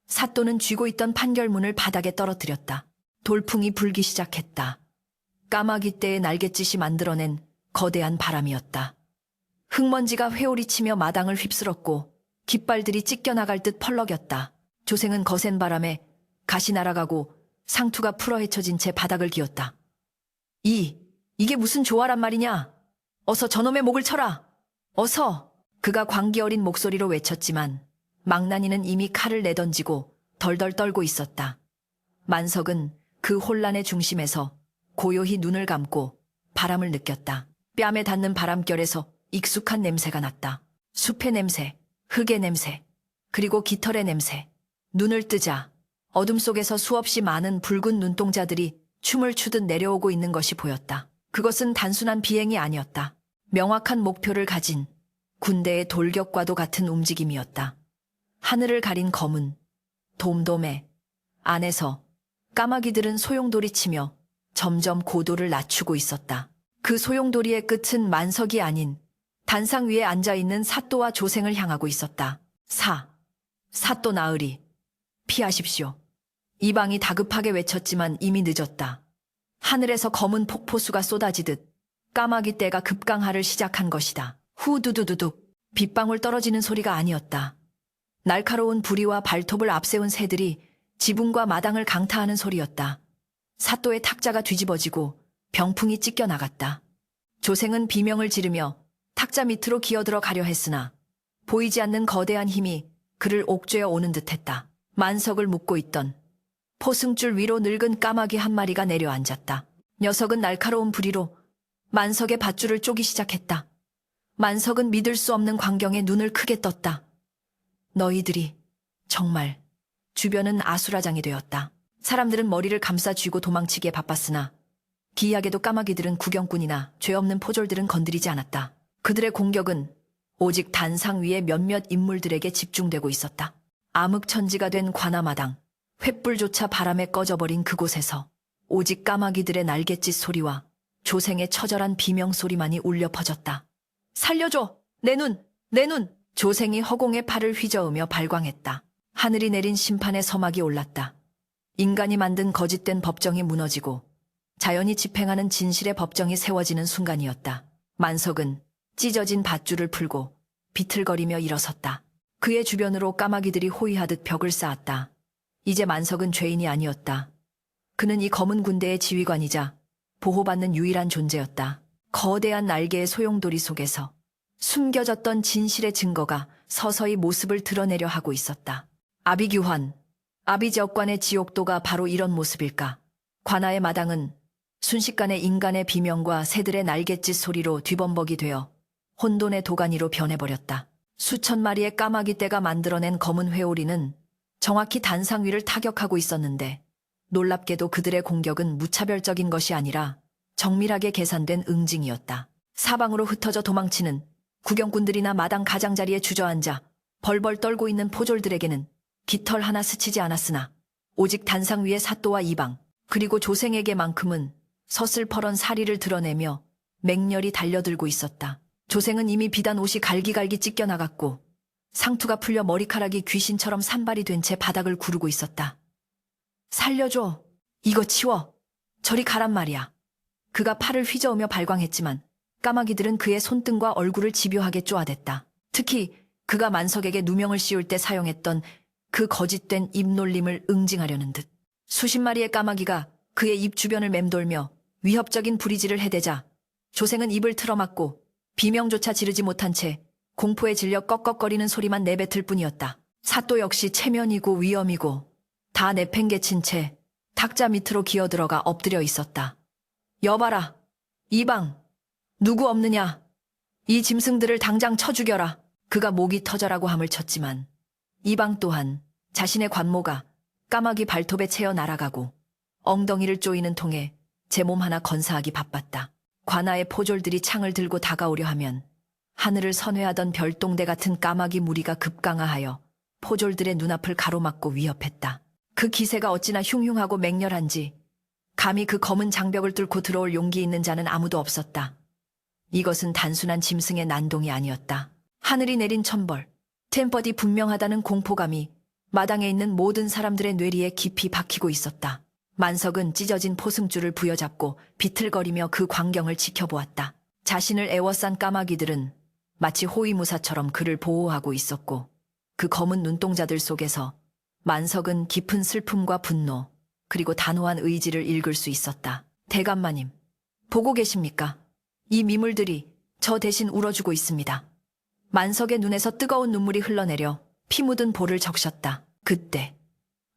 사또는 쥐고 있던 판결문을 바닥에 떨어뜨렸다. 돌풍이 불기 시작했다. 까마귀 떼의 날갯짓이 만들어낸 거대한 바람이었다. 흙먼지가 회오리치며 마당을 휩쓸었고 깃발들이 찢겨나갈 듯 펄럭였다. 조생은 거센 바람에 가시 날아가고 상투가 풀어 헤쳐진 채 바닥을 기었다. 이게 무슨 조화란 말이냐? 어서 저놈의 목을 쳐라! 어서! 그가 광기 어린 목소리로 외쳤지만 망나니는 이미 칼을 내던지고 덜덜 떨고 있었다. 만석은 그 혼란의 중심에서 고요히 눈을 감고 바람을 느꼈다. 뺨에 닿는 바람결에서 익숙한 냄새가 났다. 숲의 냄새, 흙의 냄새, 그리고 깃털의 냄새. 눈을 뜨자 어둠 속에서 수없이 많은 붉은 눈동자들이 춤을 추듯 내려오고 있는 것이 보였다. 그것은 단순한 비행이 아니었다. 명확한 목표를 가진 군대의 돌격과도 같은 움직임이었다. 하늘을 가린 검은 돔돔에 안에서 까마귀들은 소용돌이치며 점점 고도를 낮추고 있었다. 그 소용돌이의 끝은 만석이 아닌 단상 위에 앉아있는 사또와 조생을 향하고 있었다. 사또 나으리, 피하십시오. 이방이 다급하게 외쳤지만 이미 늦었다. 하늘에서 검은 폭포수가 쏟아지듯 까마귀 떼가 급강하를 시작한 것이다. 후두두두둑. 빗방울 떨어지는 소리가 아니었다. 날카로운 부리와 발톱을 앞세운 새들이 지붕과 마당을 강타하는 소리였다. 삿도의 탁자가 뒤집어지고 병풍이 찢겨 나갔다. 조생은 비명을 지르며 탁자 밑으로 기어들어 가려 했으나 보이지 않는 거대한 힘이 그를 옥죄어 오는 듯했다. 만석을 묶고 있던 포승줄 위로 늙은 까마귀 한 마리가 내려앉았다. 녀석은 날카로운 부리로 만석의 밧줄을 쪼기 시작했다. 만석은 믿을 수 없는 광경에 눈을 크게 떴다. 너희들이 정말. 주변은 아수라장이 되었다. 사람들은 머리를 감싸 쥐고 도망치기에 바빴으나 기이하게도 까마귀들은 구경꾼이나 죄 없는 포졸들은 건드리지 않았다. 그들의 공격은 오직 단상 위의 몇몇 인물들에게 집중되고 있었다. 암흑천지가 된 관아마당, 횃불조차 바람에 꺼져버린 그곳에서 오직 까마귀들의 날갯짓 소리와 조생의 처절한 비명소리만이 울려 퍼졌다. 살려줘! 내 눈! 내 눈! 조생이 허공에 팔을 휘저으며 발광했다. 하늘이 내린 심판의 서막이 올랐다. 인간이 만든 거짓된 법정이 무너지고 자연이 집행하는 진실의 법정이 세워지는 순간이었다. 만석은 찢어진 밧줄을 풀고 비틀거리며 일어섰다. 그의 주변으로 까마귀들이 호위하듯 벽을 쌓았다. 이제 만석은 죄인이 아니었다. 그는 이 검은 군대의 지휘관이자 보호받는 유일한 존재였다. 거대한 날개의 소용돌이 속에서 숨겨졌던 진실의 증거가 서서히 모습을 드러내려 하고 있었다. 아비규환, 아비지역관의 지옥도가 바로 이런 모습일까? 관아의 마당은 순식간에 인간의 비명과 새들의 날갯짓 소리로 뒤범벅이 되어 혼돈의 도가니로 변해버렸다. 수천 마리의 까마귀 떼가 만들어낸 검은 회오리는 정확히 단상 위를 타격하고 있었는데 놀랍게도 그들의 공격은 무차별적인 것이 아니라 정밀하게 계산된 응징이었다. 사방으로 흩어져 도망치는 구경꾼들이나 마당 가장자리에 주저앉아 벌벌 떨고 있는 포졸들에게는 깃털 하나 스치지 않았으나 오직 단상 위의 삿도와 이방 그리고 조생에게만큼은 서슬퍼런 사리를 드러내며 맹렬히 달려들고 있었다. 조생은 이미 비단 옷이 갈기갈기 찢겨나갔고 상투가 풀려 머리카락이 귀신처럼 산발이 된 채 바닥을 구르고 있었다. 살려줘. 이거 치워. 저리 가란 말이야. 그가 팔을 휘저으며 발광했지만 까마귀들은 그의 손등과 얼굴을 집요하게 쪼아댔다. 특히 그가 만석에게 누명을 씌울 때 사용했던 그 거짓된 입놀림을 응징하려는 듯. 수십 마리의 까마귀가 그의 입 주변을 맴돌며 위협적인 부리질을 해대자 조생은 입을 틀어막고 비명조차 지르지 못한 채 공포에 질려 꺽꺽거리는 소리만 내뱉을 뿐이었다. 삿도 역시 체면이고 위험이고 다 내팽개친 채 탁자 밑으로 기어들어가 엎드려 있었다. 여봐라. 이방. 누구 없느냐. 이 짐승들을 당장 쳐 죽여라. 그가 목이 터져라고 함을 쳤지만 이방 또한 자신의 관모가 까마귀 발톱에 채어 날아가고 엉덩이를 쪼이는 통에 제 몸 하나 건사하기 바빴다. 관아의 포졸들이 창을 들고 다가오려 하면 하늘을 선회하던 별똥대 같은 까마귀 무리가 급강하하여 포졸들의 눈앞을 가로막고 위협했다. 그 기세가 어찌나 흉흉하고 맹렬한지 감히 그 검은 장벽을 뚫고 들어올 용기 있는 자는 아무도 없었다. 이것은 단순한 짐승의 난동이 아니었다. 하늘이 내린 천벌, 템퍼디 분명하다는 공포감이 마당에 있는 모든 사람들의 뇌리에 깊이 박히고 있었다. 만석은 찢어진 포승줄을 부여잡고 비틀거리며 그 광경을 지켜보았다. 자신을 애워싼 까마귀들은 마치 호위무사처럼 그를 보호하고 있었고 그 검은 눈동자들 속에서 만석은 깊은 슬픔과 분노 그리고 단호한 의지를 읽을 수 있었다. 대감마님, 보고 계십니까? 이 미물들이 저 대신 울어주고 있습니다. 만석의 눈에서 뜨거운 눈물이 흘러내려 피 묻은 볼을 적셨다. 그때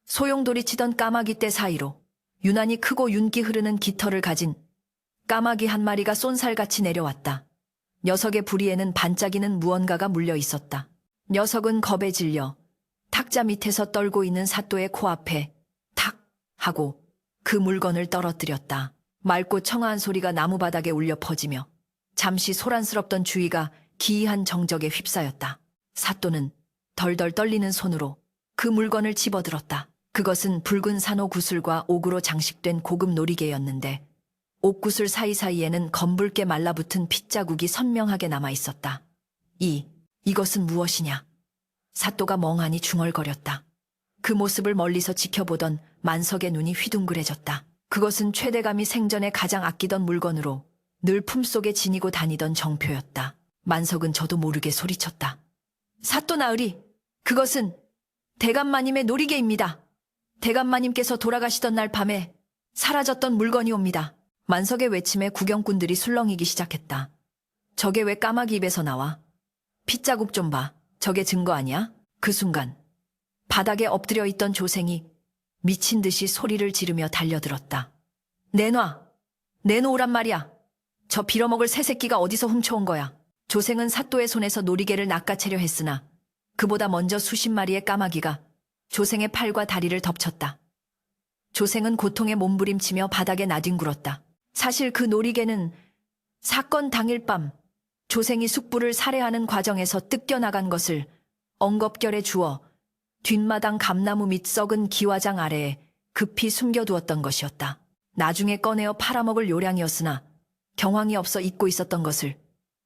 소용돌이 치던 까마귀 떼 사이로 유난히 크고 윤기 흐르는 깃털을 가진 까마귀 한 마리가 쏜살같이 내려왔다. 녀석의 부리에는 반짝이는 무언가가 물려 있었다. 녀석은 겁에 질려 탁자 밑에서 떨고 있는 삿도의 코앞에 탁 하고 그 물건을 떨어뜨렸다. 맑고 청아한 소리가 나무바닥에 울려 퍼지며 잠시 소란스럽던 주위가 기이한 정적에 휩싸였다. 삿도는 덜덜 떨리는 손으로 그 물건을 집어들었다. 그것은 붉은 산호 구슬과 옥으로 장식된 고급 놀이개였는데 옥구슬 사이사이에는 검붉게 말라붙은 핏자국이 선명하게 남아있었다. 이것은 무엇이냐? 삿도가 멍하니 중얼거렸다. 그 모습을 멀리서 지켜보던 만석의 눈이 휘둥그레졌다. 그것은 최대감이 생전에 가장 아끼던 물건으로 늘 품속에 지니고 다니던 정표였다. 만석은 저도 모르게 소리쳤다. 사또 나으리, 그것은 대감마님의 놀이개입니다. 대감마님께서 돌아가시던 날 밤에 사라졌던 물건이옵니다. 만석의 외침에 구경꾼들이 술렁이기 시작했다. 저게 왜 까마귀 입에서 나와? 핏자국 좀 봐. 저게 증거 아니야? 그 순간 바닥에 엎드려 있던 조생이 미친 듯이 소리를 지르며 달려들었다. 내놔! 내놓으란 말이야! 저 빌어먹을 새새끼가 어디서 훔쳐온 거야? 조생은 사또의 손에서 놀이개를 낚아채려 했으나 그보다 먼저 수십 마리의 까마귀가 조생의 팔과 다리를 덮쳤다. 조생은 고통에 몸부림치며 바닥에 나뒹굴었다. 사실 그 놀이개는 사건 당일 밤 조생이 숙부를 살해하는 과정에서 뜯겨나간 것을 엉겁결에 주워 뒷마당 감나무 밑 썩은 기와장 아래에 급히 숨겨두었던 것이었다. 나중에 꺼내어 팔아먹을 요량이었으나 경황이 없어 잊고 있었던 것을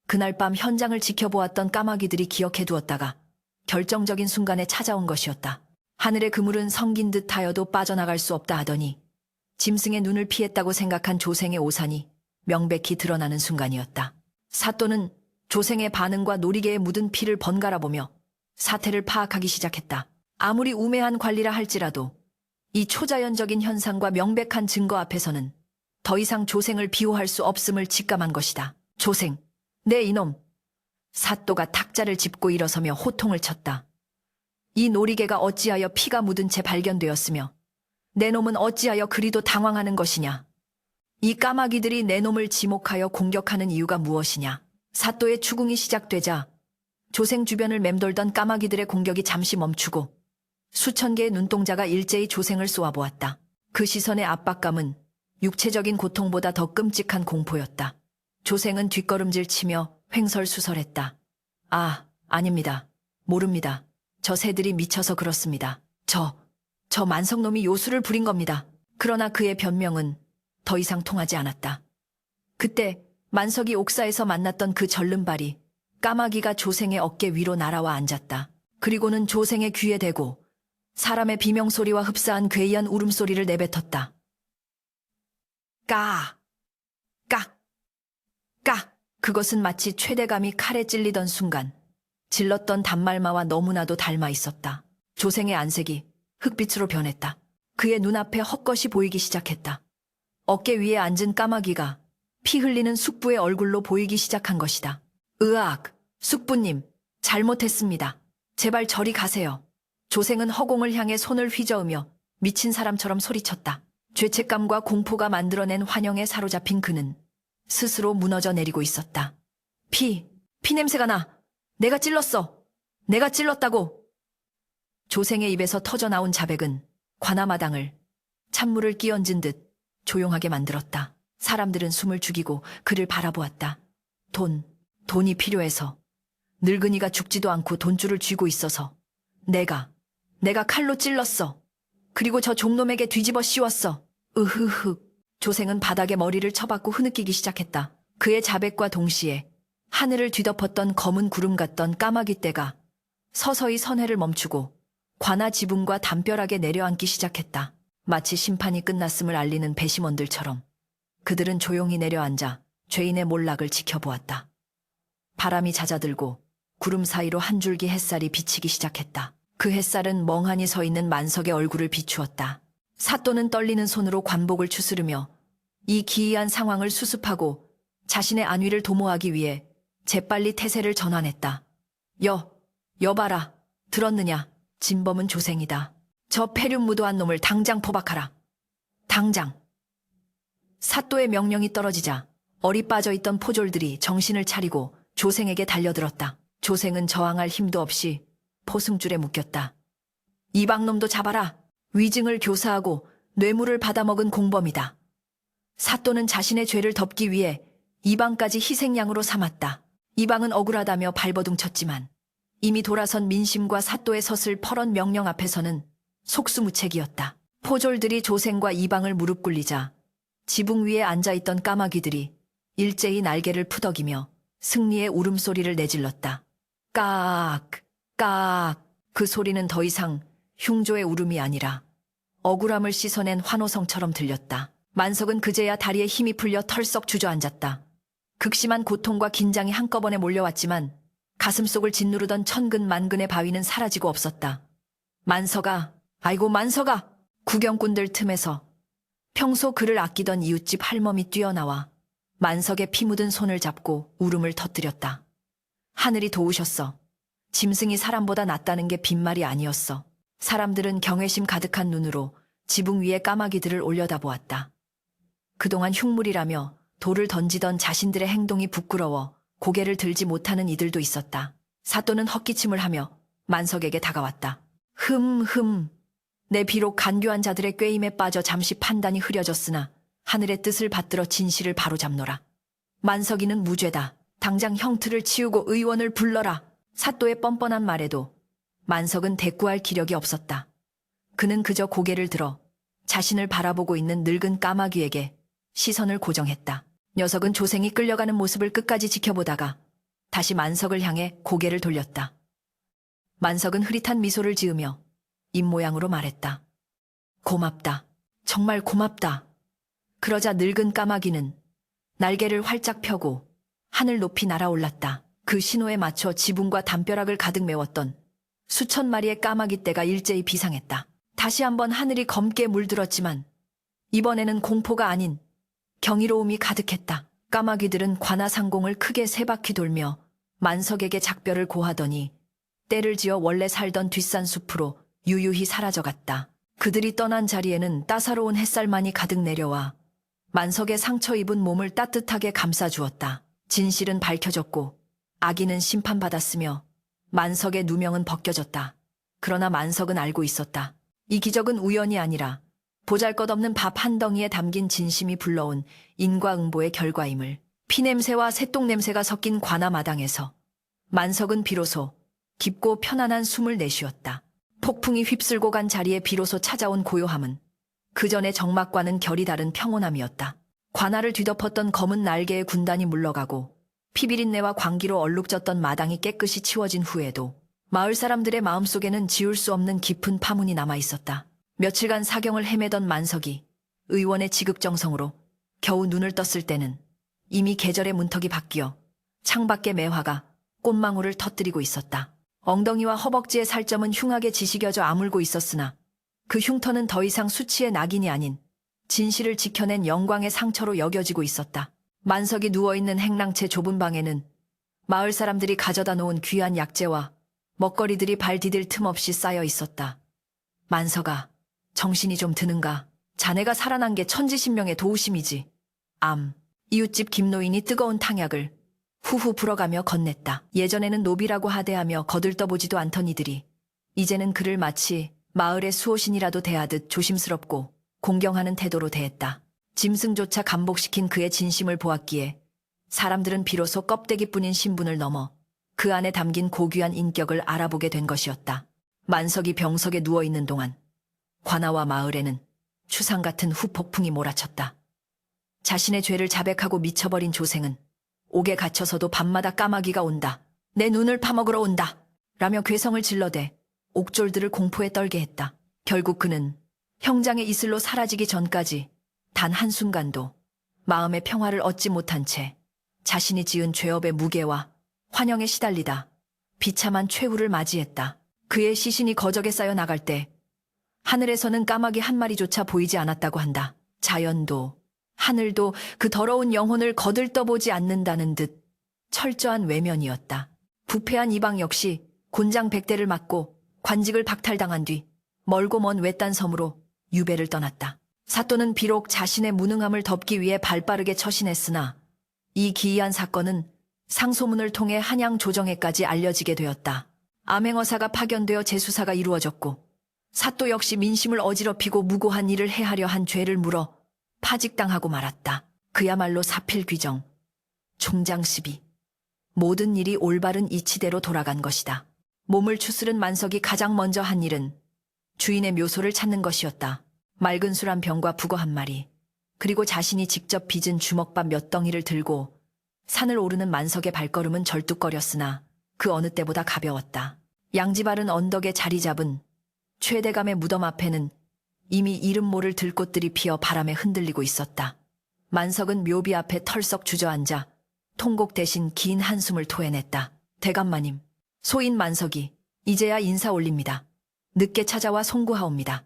그날 밤 현장을 지켜보았던 까마귀들이 기억해두었다가 결정적인 순간에 찾아온 것이었다. 하늘의 그물은 성긴 듯 하여도 빠져나갈 수 없다 하더니 짐승의 눈을 피했다고 생각한 조생의 오산이 명백히 드러나는 순간이었다. 사또는 조생의 반응과 놀이개에 묻은 피를 번갈아 보며 사태를 파악하기 시작했다. 아무리 우매한 관리라 할지라도 이 초자연적인 현상과 명백한 증거 앞에서는 더 이상 조생을 비호할 수 없음을 직감한 것이다. 조생, 내 이놈! 사또가 탁자를 짚고 일어서며 호통을 쳤다. 이 놀이개가 어찌하여 피가 묻은 채 발견되었으며 내 놈은 어찌하여 그리도 당황하는 것이냐? 이 까마귀들이 내 놈을 지목하여 공격하는 이유가 무엇이냐? 사또의 추궁이 시작되자 조생 주변을 맴돌던 까마귀들의 공격이 잠시 멈추고 수천 개의 눈동자가 일제히 조생을 쏘아보았다. 그 시선의 압박감은 육체적인 고통보다 더 끔찍한 공포였다. 조생은 뒷걸음질 치며 횡설수설했다. 아닙니다. 모릅니다. 저 새들이 미쳐서 그렇습니다. 저 만석놈이 요술을 부린 겁니다. 그러나 그의 변명은 더 이상 통하지 않았다. 그때 만석이 옥사에서 만났던 그 절름발이 까마귀가 조생의 어깨 위로 날아와 앉았다. 그리고는 조생의 귀에 대고 사람의 비명소리와 흡사한 괴이한 울음소리를 내뱉었다. 까! 까! 까! 그것은 마치 최대감이 칼에 찔리던 순간 질렀던 단말마와 너무나도 닮아 있었다. 조생의 안색이 흑빛으로 변했다. 그의 눈앞에 헛것이 보이기 시작했다. 어깨 위에 앉은 까마귀가 피 흘리는 숙부의 얼굴로 보이기 시작한 것이다. 으악! 숙부님, 잘못했습니다. 제발 저리 가세요. 조생은 허공을 향해 손을 휘저으며 미친 사람처럼 소리쳤다. 죄책감과 공포가 만들어낸 환영에 사로잡힌 그는 스스로 무너져 내리고 있었다. 피 냄새가 나! 내가 찔렀어! 내가 찔렀다고! 조생의 입에서 터져나온 자백은 관아마당을 찬물을 끼얹은 듯 조용하게 만들었다. 사람들은 숨을 죽이고 그를 바라보았다. 돈이 필요해서. 늙은이가 죽지도 않고 돈줄을 쥐고 있어서. 내가 칼로 찔렀어. 그리고 저 종놈에게 뒤집어 씌웠어. 으흐흐. 조생은 바닥에 머리를 쳐박고 흐느끼기 시작했다. 그의 자백과 동시에 하늘을 뒤덮었던 검은 구름 같던 까마귀 떼가 서서히 선회를 멈추고 관아 지붕과 담벼락에 내려앉기 시작했다. 마치 심판이 끝났음을 알리는 배심원들처럼 그들은 조용히 내려앉아 죄인의 몰락을 지켜보았다. 바람이 잦아들고 구름 사이로 한 줄기 햇살이 비치기 시작했다. 그 햇살은 멍하니 서 있는 만석의 얼굴을 비추었다. 사또는 떨리는 손으로 관복을 추스르며 이 기이한 상황을 수습하고 자신의 안위를 도모하기 위해 재빨리 태세를 전환했다. 여봐라. 들었느냐? 진범은 조생이다. 저 폐륜무도한 놈을 당장 포박하라. 당장. 사또의 명령이 떨어지자 얼이 빠져있던 포졸들이 정신을 차리고 조생에게 달려들었다. 조생은 저항할 힘도 없이 포승줄에 묶였다. 이방놈도 잡아라. 위증을 교사하고 뇌물을 받아먹은 공범이다. 사또는 자신의 죄를 덮기 위해 이방까지 희생양으로 삼았다. 이방은 억울하다며 발버둥 쳤지만 이미 돌아선 민심과 사또의 서슬 퍼런 명령 앞에서는 속수무책이었다. 포졸들이 조생과 이방을 무릎 꿇리자 지붕 위에 앉아있던 까마귀들이 일제히 날개를 푸덕이며 승리의 울음소리를 내질렀다. 깍! 깍! 그 소리는 더 이상 흉조의 울음이 아니라 억울함을 씻어낸 환호성처럼 들렸다. 만석은 그제야 다리에 힘이 풀려 털썩 주저앉았다. 극심한 고통과 긴장이 한꺼번에 몰려왔지만 가슴속을 짓누르던 천근만근의 바위는 사라지고 없었다. 만석아, 아이고 만석아! 구경꾼들 틈에서 평소 그를 아끼던 이웃집 할멈이 뛰어나와 만석의 피 묻은 손을 잡고 울음을 터뜨렸다. 하늘이 도우셨어. 짐승이 사람보다 낫다는 게 빈말이 아니었어. 사람들은 경외심 가득한 눈으로 지붕 위에 까마귀들을 올려다보았다. 그동안 흉물이라며 돌을 던지던 자신들의 행동이 부끄러워 고개를 들지 못하는 이들도 있었다. 사또는 헛기침을 하며 만석에게 다가왔다. 내 비록 간교한 자들의 꾀임에 빠져 잠시 판단이 흐려졌으나 하늘의 뜻을 받들어 진실을 바로잡노라. 만석이는 무죄다. 당장 형틀을 치우고 의원을 불러라. 사또의 뻔뻔한 말에도 만석은 대꾸할 기력이 없었다. 그는 그저 고개를 들어 자신을 바라보고 있는 늙은 까마귀에게 시선을 고정했다. 녀석은 조생이 끌려가는 모습을 끝까지 지켜보다가 다시 만석을 향해 고개를 돌렸다. 만석은 흐릿한 미소를 지으며 입모양으로 말했다. 고맙다. 정말 고맙다. 그러자 늙은 까마귀는 날개를 활짝 펴고 하늘 높이 날아올랐다. 그 신호에 맞춰 지붕과 담벼락을 가득 메웠던 수천 마리의 까마귀 떼가 일제히 비상했다. 다시 한번 하늘이 검게 물들었지만 이번에는 공포가 아닌 경이로움이 가득했다. 까마귀들은 관아상공을 크게 세 바퀴 돌며 만석에게 작별을 고하더니 때를 지어 원래 살던 뒷산 숲으로 유유히 사라져갔다. 그들이 떠난 자리에는 따사로운 햇살만이 가득 내려와 만석의 상처 입은 몸을 따뜻하게 감싸주었다. 진실은 밝혀졌고 악인은 심판받았으며 만석의 누명은 벗겨졌다. 그러나 만석은 알고 있었다. 이 기적은 우연이 아니라 보잘것없는 밥 한 덩이에 담긴 진심이 불러온 인과응보의 결과임을. 피냄새와 새똥냄새가 섞인 관아 마당에서 만석은 비로소 깊고 편안한 숨을 내쉬었다. 폭풍이 휩쓸고 간 자리에 비로소 찾아온 고요함은 그 전의 적막과는 결이 다른 평온함이었다. 관아를 뒤덮었던 검은 날개의 군단이 물러가고 피비린내와 광기로 얼룩졌던 마당이 깨끗이 치워진 후에도 마을 사람들의 마음속에는 지울 수 없는 깊은 파문이 남아있었다. 며칠간 사경을 헤매던 만석이 의원의 지극정성으로 겨우 눈을 떴을 때는 이미 계절의 문턱이 바뀌어 창밖의 매화가 꽃망울을 터뜨리고 있었다. 엉덩이와 허벅지의 살점은 흉하게 지시겨져 아물고 있었으나 그 흉터는 더 이상 수치의 낙인이 아닌 진실을 지켜낸 영광의 상처로 여겨지고 있었다. 만석이 누워있는 행랑채 좁은 방에는 마을 사람들이 가져다 놓은 귀한 약재와 먹거리들이 발 디딜 틈 없이 쌓여 있었다. 만석아, 정신이 좀 드는가? 자네가 살아난 게 천지신명의 도우심이지. 이웃집 김노인이 뜨거운 탕약을 후후 불어가며 건넸다. 예전에는 노비라고 하대하며 거들떠보지도 않던 이들이 이제는 그를 마치 마을의 수호신이라도 대하듯 조심스럽고 공경하는 태도로 대했다. 짐승조차 감복시킨 그의 진심을 보았기에 사람들은 비로소 껍데기뿐인 신분을 넘어 그 안에 담긴 고귀한 인격을 알아보게 된 것이었다. 만석이 병석에 누워있는 동안 관아와 마을에는 추상 같은 후폭풍이 몰아쳤다. 자신의 죄를 자백하고 미쳐버린 조생은 옥에 갇혀서도 밤마다 까마귀가 온다. 내 눈을 파먹으러 온다. 라며 괴성을 질러대 옥졸들을 공포에 떨게 했다. 결국 그는 형장의 이슬로 사라지기 전까지 단 한순간도 마음의 평화를 얻지 못한 채 자신이 지은 죄업의 무게와 환영에 시달리다 비참한 최후를 맞이했다. 그의 시신이 거적에 쌓여 나갈 때 하늘에서는 까마귀 한 마리조차 보이지 않았다고 한다. 자연도 하늘도 그 더러운 영혼을 거들떠보지 않는다는 듯 철저한 외면이었다. 부패한 이방 역시 곤장 100대를 맞고 관직을 박탈당한 뒤 멀고 먼 외딴 섬으로 유배를 떠났다. 사또는 비록 자신의 무능함을 덮기 위해 발빠르게 처신했으나 이 기이한 사건은 상소문을 통해 한양 조정에까지 알려지게 되었다. 암행어사가 파견되어 재수사가 이루어졌고 사또 역시 민심을 어지럽히고 무고한 일을 해하려 한 죄를 물어 파직당하고 말았다. 그야말로 사필귀정, 총장시비, 모든 일이 올바른 이치대로 돌아간 것이다. 몸을 추스른 만석이 가장 먼저 한 일은 주인의 묘소를 찾는 것이었다. 맑은 술 한 병과 북어 한 마리, 그리고 자신이 직접 빚은 주먹밥 몇 덩이를 들고 산을 오르는 만석의 발걸음은 절뚝거렸으나 그 어느 때보다 가벼웠다. 양지바른 언덕에 자리 잡은 최대감의 무덤 앞에는 이미 이름 모를 들꽃들이 피어 바람에 흔들리고 있었다. 만석은 묘비 앞에 털썩 주저앉아 통곡 대신 긴 한숨을 토해냈다. 대감마님, 소인 만석이 이제야 인사 올립니다. 늦게 찾아와 송구하옵니다.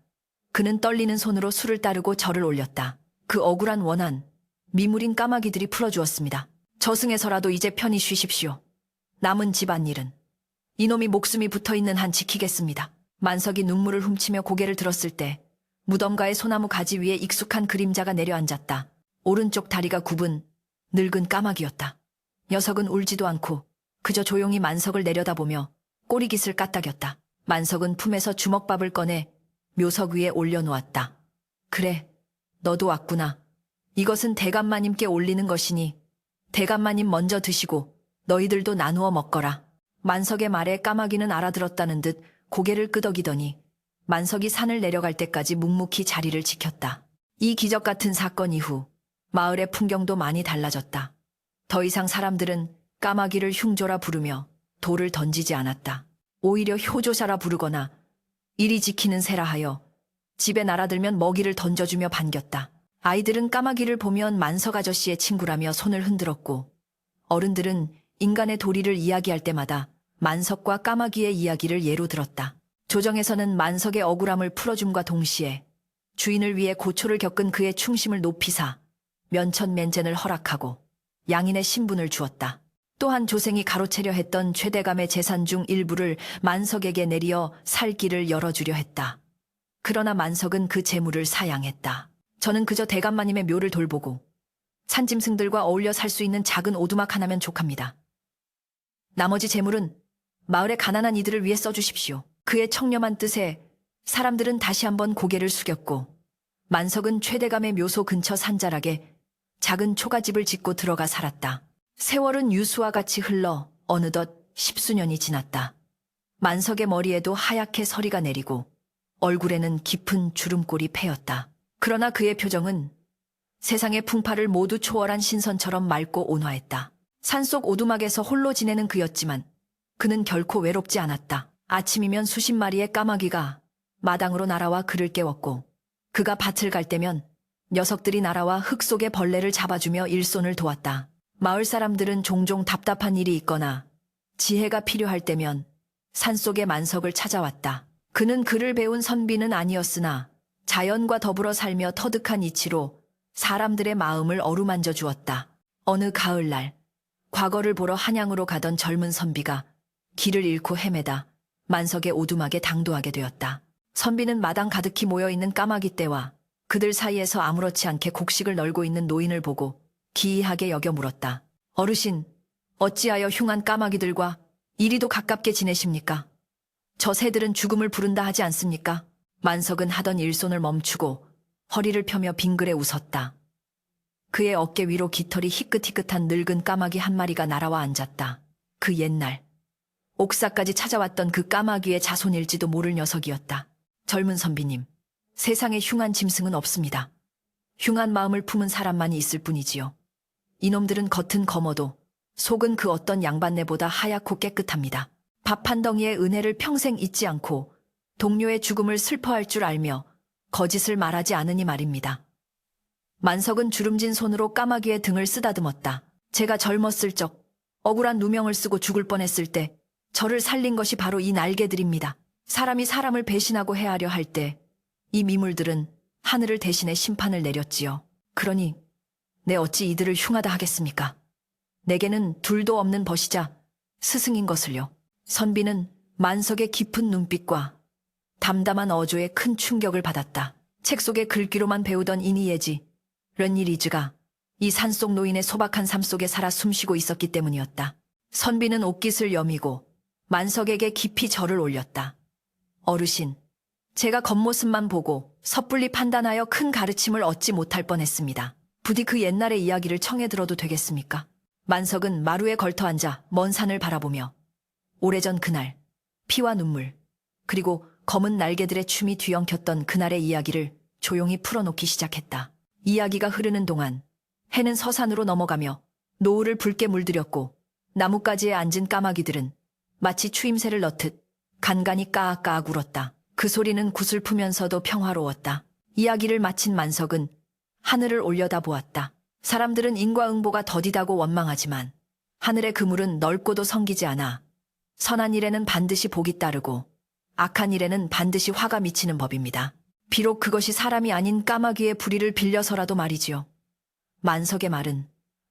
그는 떨리는 손으로 술을 따르고 절을 올렸다. 그 억울한 원한, 미물인 까마귀들이 풀어주었습니다. 저승에서라도 이제 편히 쉬십시오. 남은 집안일은 이놈이 목숨이 붙어있는 한 지키겠습니다. 만석이 눈물을 훔치며 고개를 들었을 때 무덤가의 소나무 가지 위에 익숙한 그림자가 내려앉았다. 오른쪽 다리가 굽은 늙은 까마귀였다. 녀석은 울지도 않고 그저 조용히 만석을 내려다보며 꼬리깃을 까딱였다. 만석은 품에서 주먹밥을 꺼내 묘석 위에 올려놓았다. 그래, 너도 왔구나. 이것은 대감마님께 올리는 것이니 대감마님 먼저 드시고 너희들도 나누어 먹거라. 만석의 말에 까마귀는 알아들었다는 듯 고개를 끄덕이더니 만석이 산을 내려갈 때까지 묵묵히 자리를 지켰다. 이 기적 같은 사건 이후 마을의 풍경도 많이 달라졌다. 더 이상 사람들은 까마귀를 흉조라 부르며 돌을 던지지 않았다. 오히려 효조사라 부르거나 이리 지키는 새라 하여 집에 날아들면 먹이를 던져주며 반겼다. 아이들은 까마귀를 보면 만석 아저씨의 친구라며 손을 흔들었고 어른들은 인간의 도리를 이야기할 때마다 만석과 까마귀의 이야기를 예로 들었다. 조정에서는 만석의 억울함을 풀어줌과 동시에 주인을 위해 고초를 겪은 그의 충심을 높이사 면천맨젠을 허락하고 양인의 신분을 주었다. 또한 조생이 가로채려 했던 최대감의 재산 중 일부를 만석에게 내리어 살 길을 열어주려 했다. 그러나 만석은 그 재물을 사양했다. 저는 그저 대감마님의 묘를 돌보고 산짐승들과 어울려 살 수 있는 작은 오두막 하나면 족합니다. 나머지 재물은 마을의 가난한 이들을 위해 써주십시오. 그의 청렴한 뜻에 사람들은 다시 한번 고개를 숙였고 만석은 최대감의 묘소 근처 산자락에 작은 초가집을 짓고 들어가 살았다. 세월은 유수와 같이 흘러 어느덧 10수년이 지났다. 만석의 머리에도 하얗게 서리가 내리고 얼굴에는 깊은 주름골이 패였다. 그러나 그의 표정은 세상의 풍파를 모두 초월한 신선처럼 맑고 온화했다. 산속 오두막에서 홀로 지내는 그였지만 그는 결코 외롭지 않았다. 아침이면 수십 마리의 까마귀가 마당으로 날아와 그를 깨웠고 그가 밭을 갈 때면 녀석들이 날아와 흙 속의 벌레를 잡아주며 일손을 도왔다. 마을 사람들은 종종 답답한 일이 있거나 지혜가 필요할 때면 산속의 만석을 찾아왔다. 그는 글을 배운 선비는 아니었으나 자연과 더불어 살며 터득한 이치로 사람들의 마음을 어루만져 주었다. 어느 가을날 과거를 보러 한양으로 가던 젊은 선비가 길을 잃고 헤매다 만석의 오두막에 당도하게 되었다. 선비는 마당 가득히 모여있는 까마귀 떼와 그들 사이에서 아무렇지 않게 곡식을 널고 있는 노인을 보고 기이하게 여겨 물었다. 어르신, 어찌하여 흉한 까마귀들과 이리도 가깝게 지내십니까? 저 새들은 죽음을 부른다 하지 않습니까? 만석은 하던 일손을 멈추고 허리를 펴며 빙그레 웃었다. 그의 어깨 위로 깃털이 희끗희끗한 늙은 까마귀 한 마리가 날아와 앉았다. 그 옛날 옥사까지 찾아왔던 그 까마귀의 자손일지도 모를 녀석이었다. 젊은 선비님, 세상에 흉한 짐승은 없습니다. 흉한 마음을 품은 사람만이 있을 뿐이지요. 이놈들은 겉은 검어도 속은 그 어떤 양반네보다 하얗고 깨끗합니다. 밥 한 덩이의 은혜를 평생 잊지 않고 동료의 죽음을 슬퍼할 줄 알며 거짓을 말하지 않으니 말입니다. 만석은 주름진 손으로 까마귀의 등을 쓰다듬었다. 제가 젊었을 적 억울한 누명을 쓰고 죽을 뻔했을 때 저를 살린 것이 바로 이 날개들입니다. 사람이 사람을 배신하고 해하려 할 때 이 미물들은 하늘을 대신해 심판을 내렸지요. 그러니 내 어찌 이들을 흉하다 하겠습니까? 내게는 둘도 없는 벗이자 스승인 것을요. 선비는 만석의 깊은 눈빛과 담담한 어조에 큰 충격을 받았다. 책 속의 글귀로만 배우던 이니예지, 런니리즈가 이 산속 노인의 소박한 삶 속에 살아 숨쉬고 있었기 때문이었다. 선비는 옷깃을 여미고 만석에게 깊이 절을 올렸다. 어르신, 제가 겉모습만 보고 섣불리 판단하여 큰 가르침을 얻지 못할 뻔했습니다. 부디 그 옛날의 이야기를 청해 들어도 되겠습니까? 만석은 마루에 걸터 앉아 먼 산을 바라보며 오래전 그날, 피와 눈물, 그리고 검은 날개들의 춤이 뒤엉켰던 그날의 이야기를 조용히 풀어놓기 시작했다. 이야기가 흐르는 동안 해는 서산으로 넘어가며 노을을 붉게 물들였고 나뭇가지에 앉은 까마귀들은 마치 추임새를 넣듯 간간히 까악까악 울었다. 그 소리는 구슬프면서도 평화로웠다. 이야기를 마친 만석은 하늘을 올려다보았다. 사람들은 인과응보가 더디다고 원망하지만 하늘의 그물은 넓고도 성기지 않아 선한 일에는 반드시 복이 따르고 악한 일에는 반드시 화가 미치는 법입니다. 비록 그것이 사람이 아닌 까마귀의 부리를 빌려서라도 말이지요. 만석의 말은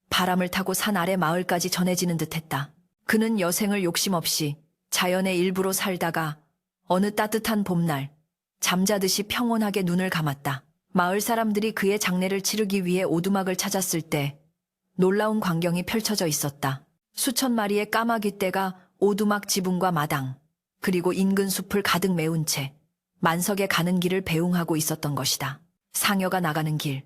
바람을 타고 산 아래 마을까지 전해지는 듯했다. 그는 여생을 욕심없이 자연의 일부로 살다가 어느 따뜻한 봄날 잠자듯이 평온하게 눈을 감았다. 마을 사람들이 그의 장례를 치르기 위해 오두막을 찾았을 때 놀라운 광경이 펼쳐져 있었다. 수천 마리의 까마귀 떼가 오두막 지붕과 마당 그리고 인근 숲을 가득 메운 채 만석에 가는 길을 배웅하고 있었던 것이다. 상여가 나가는 길,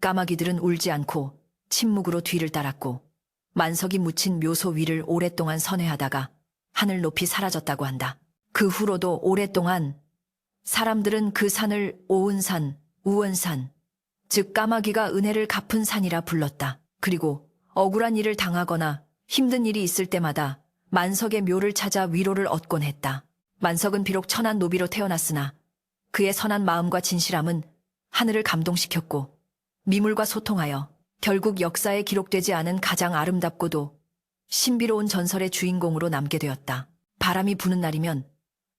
까마귀들은 울지 않고 침묵으로 뒤를 따랐고 만석이 묻힌 묘소 위를 오랫동안 선회하다가 하늘 높이 사라졌다고 한다. 그 후로도 오랫동안 사람들은 그 산을 오은산, 우원산, 즉 까마귀가 은혜를 갚은 산이라 불렀다. 그리고 억울한 일을 당하거나 힘든 일이 있을 때마다 만석의 묘를 찾아 위로를 얻곤 했다. 만석은 비록 천한 노비로 태어났으나 그의 선한 마음과 진실함은 하늘을 감동시켰고 미물과 소통하여 결국 역사에 기록되지 않은 가장 아름답고도 신비로운 전설의 주인공으로 남게 되었다. 바람이 부는 날이면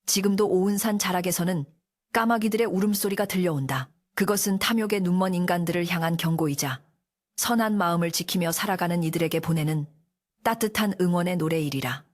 지금도 오은산 자락에서는 까마귀들의 울음소리가 들려온다. 그것은 탐욕에 눈먼 인간들을 향한 경고이자 선한 마음을 지키며 살아가는 이들에게 보내는 따뜻한 응원의 노래이리라.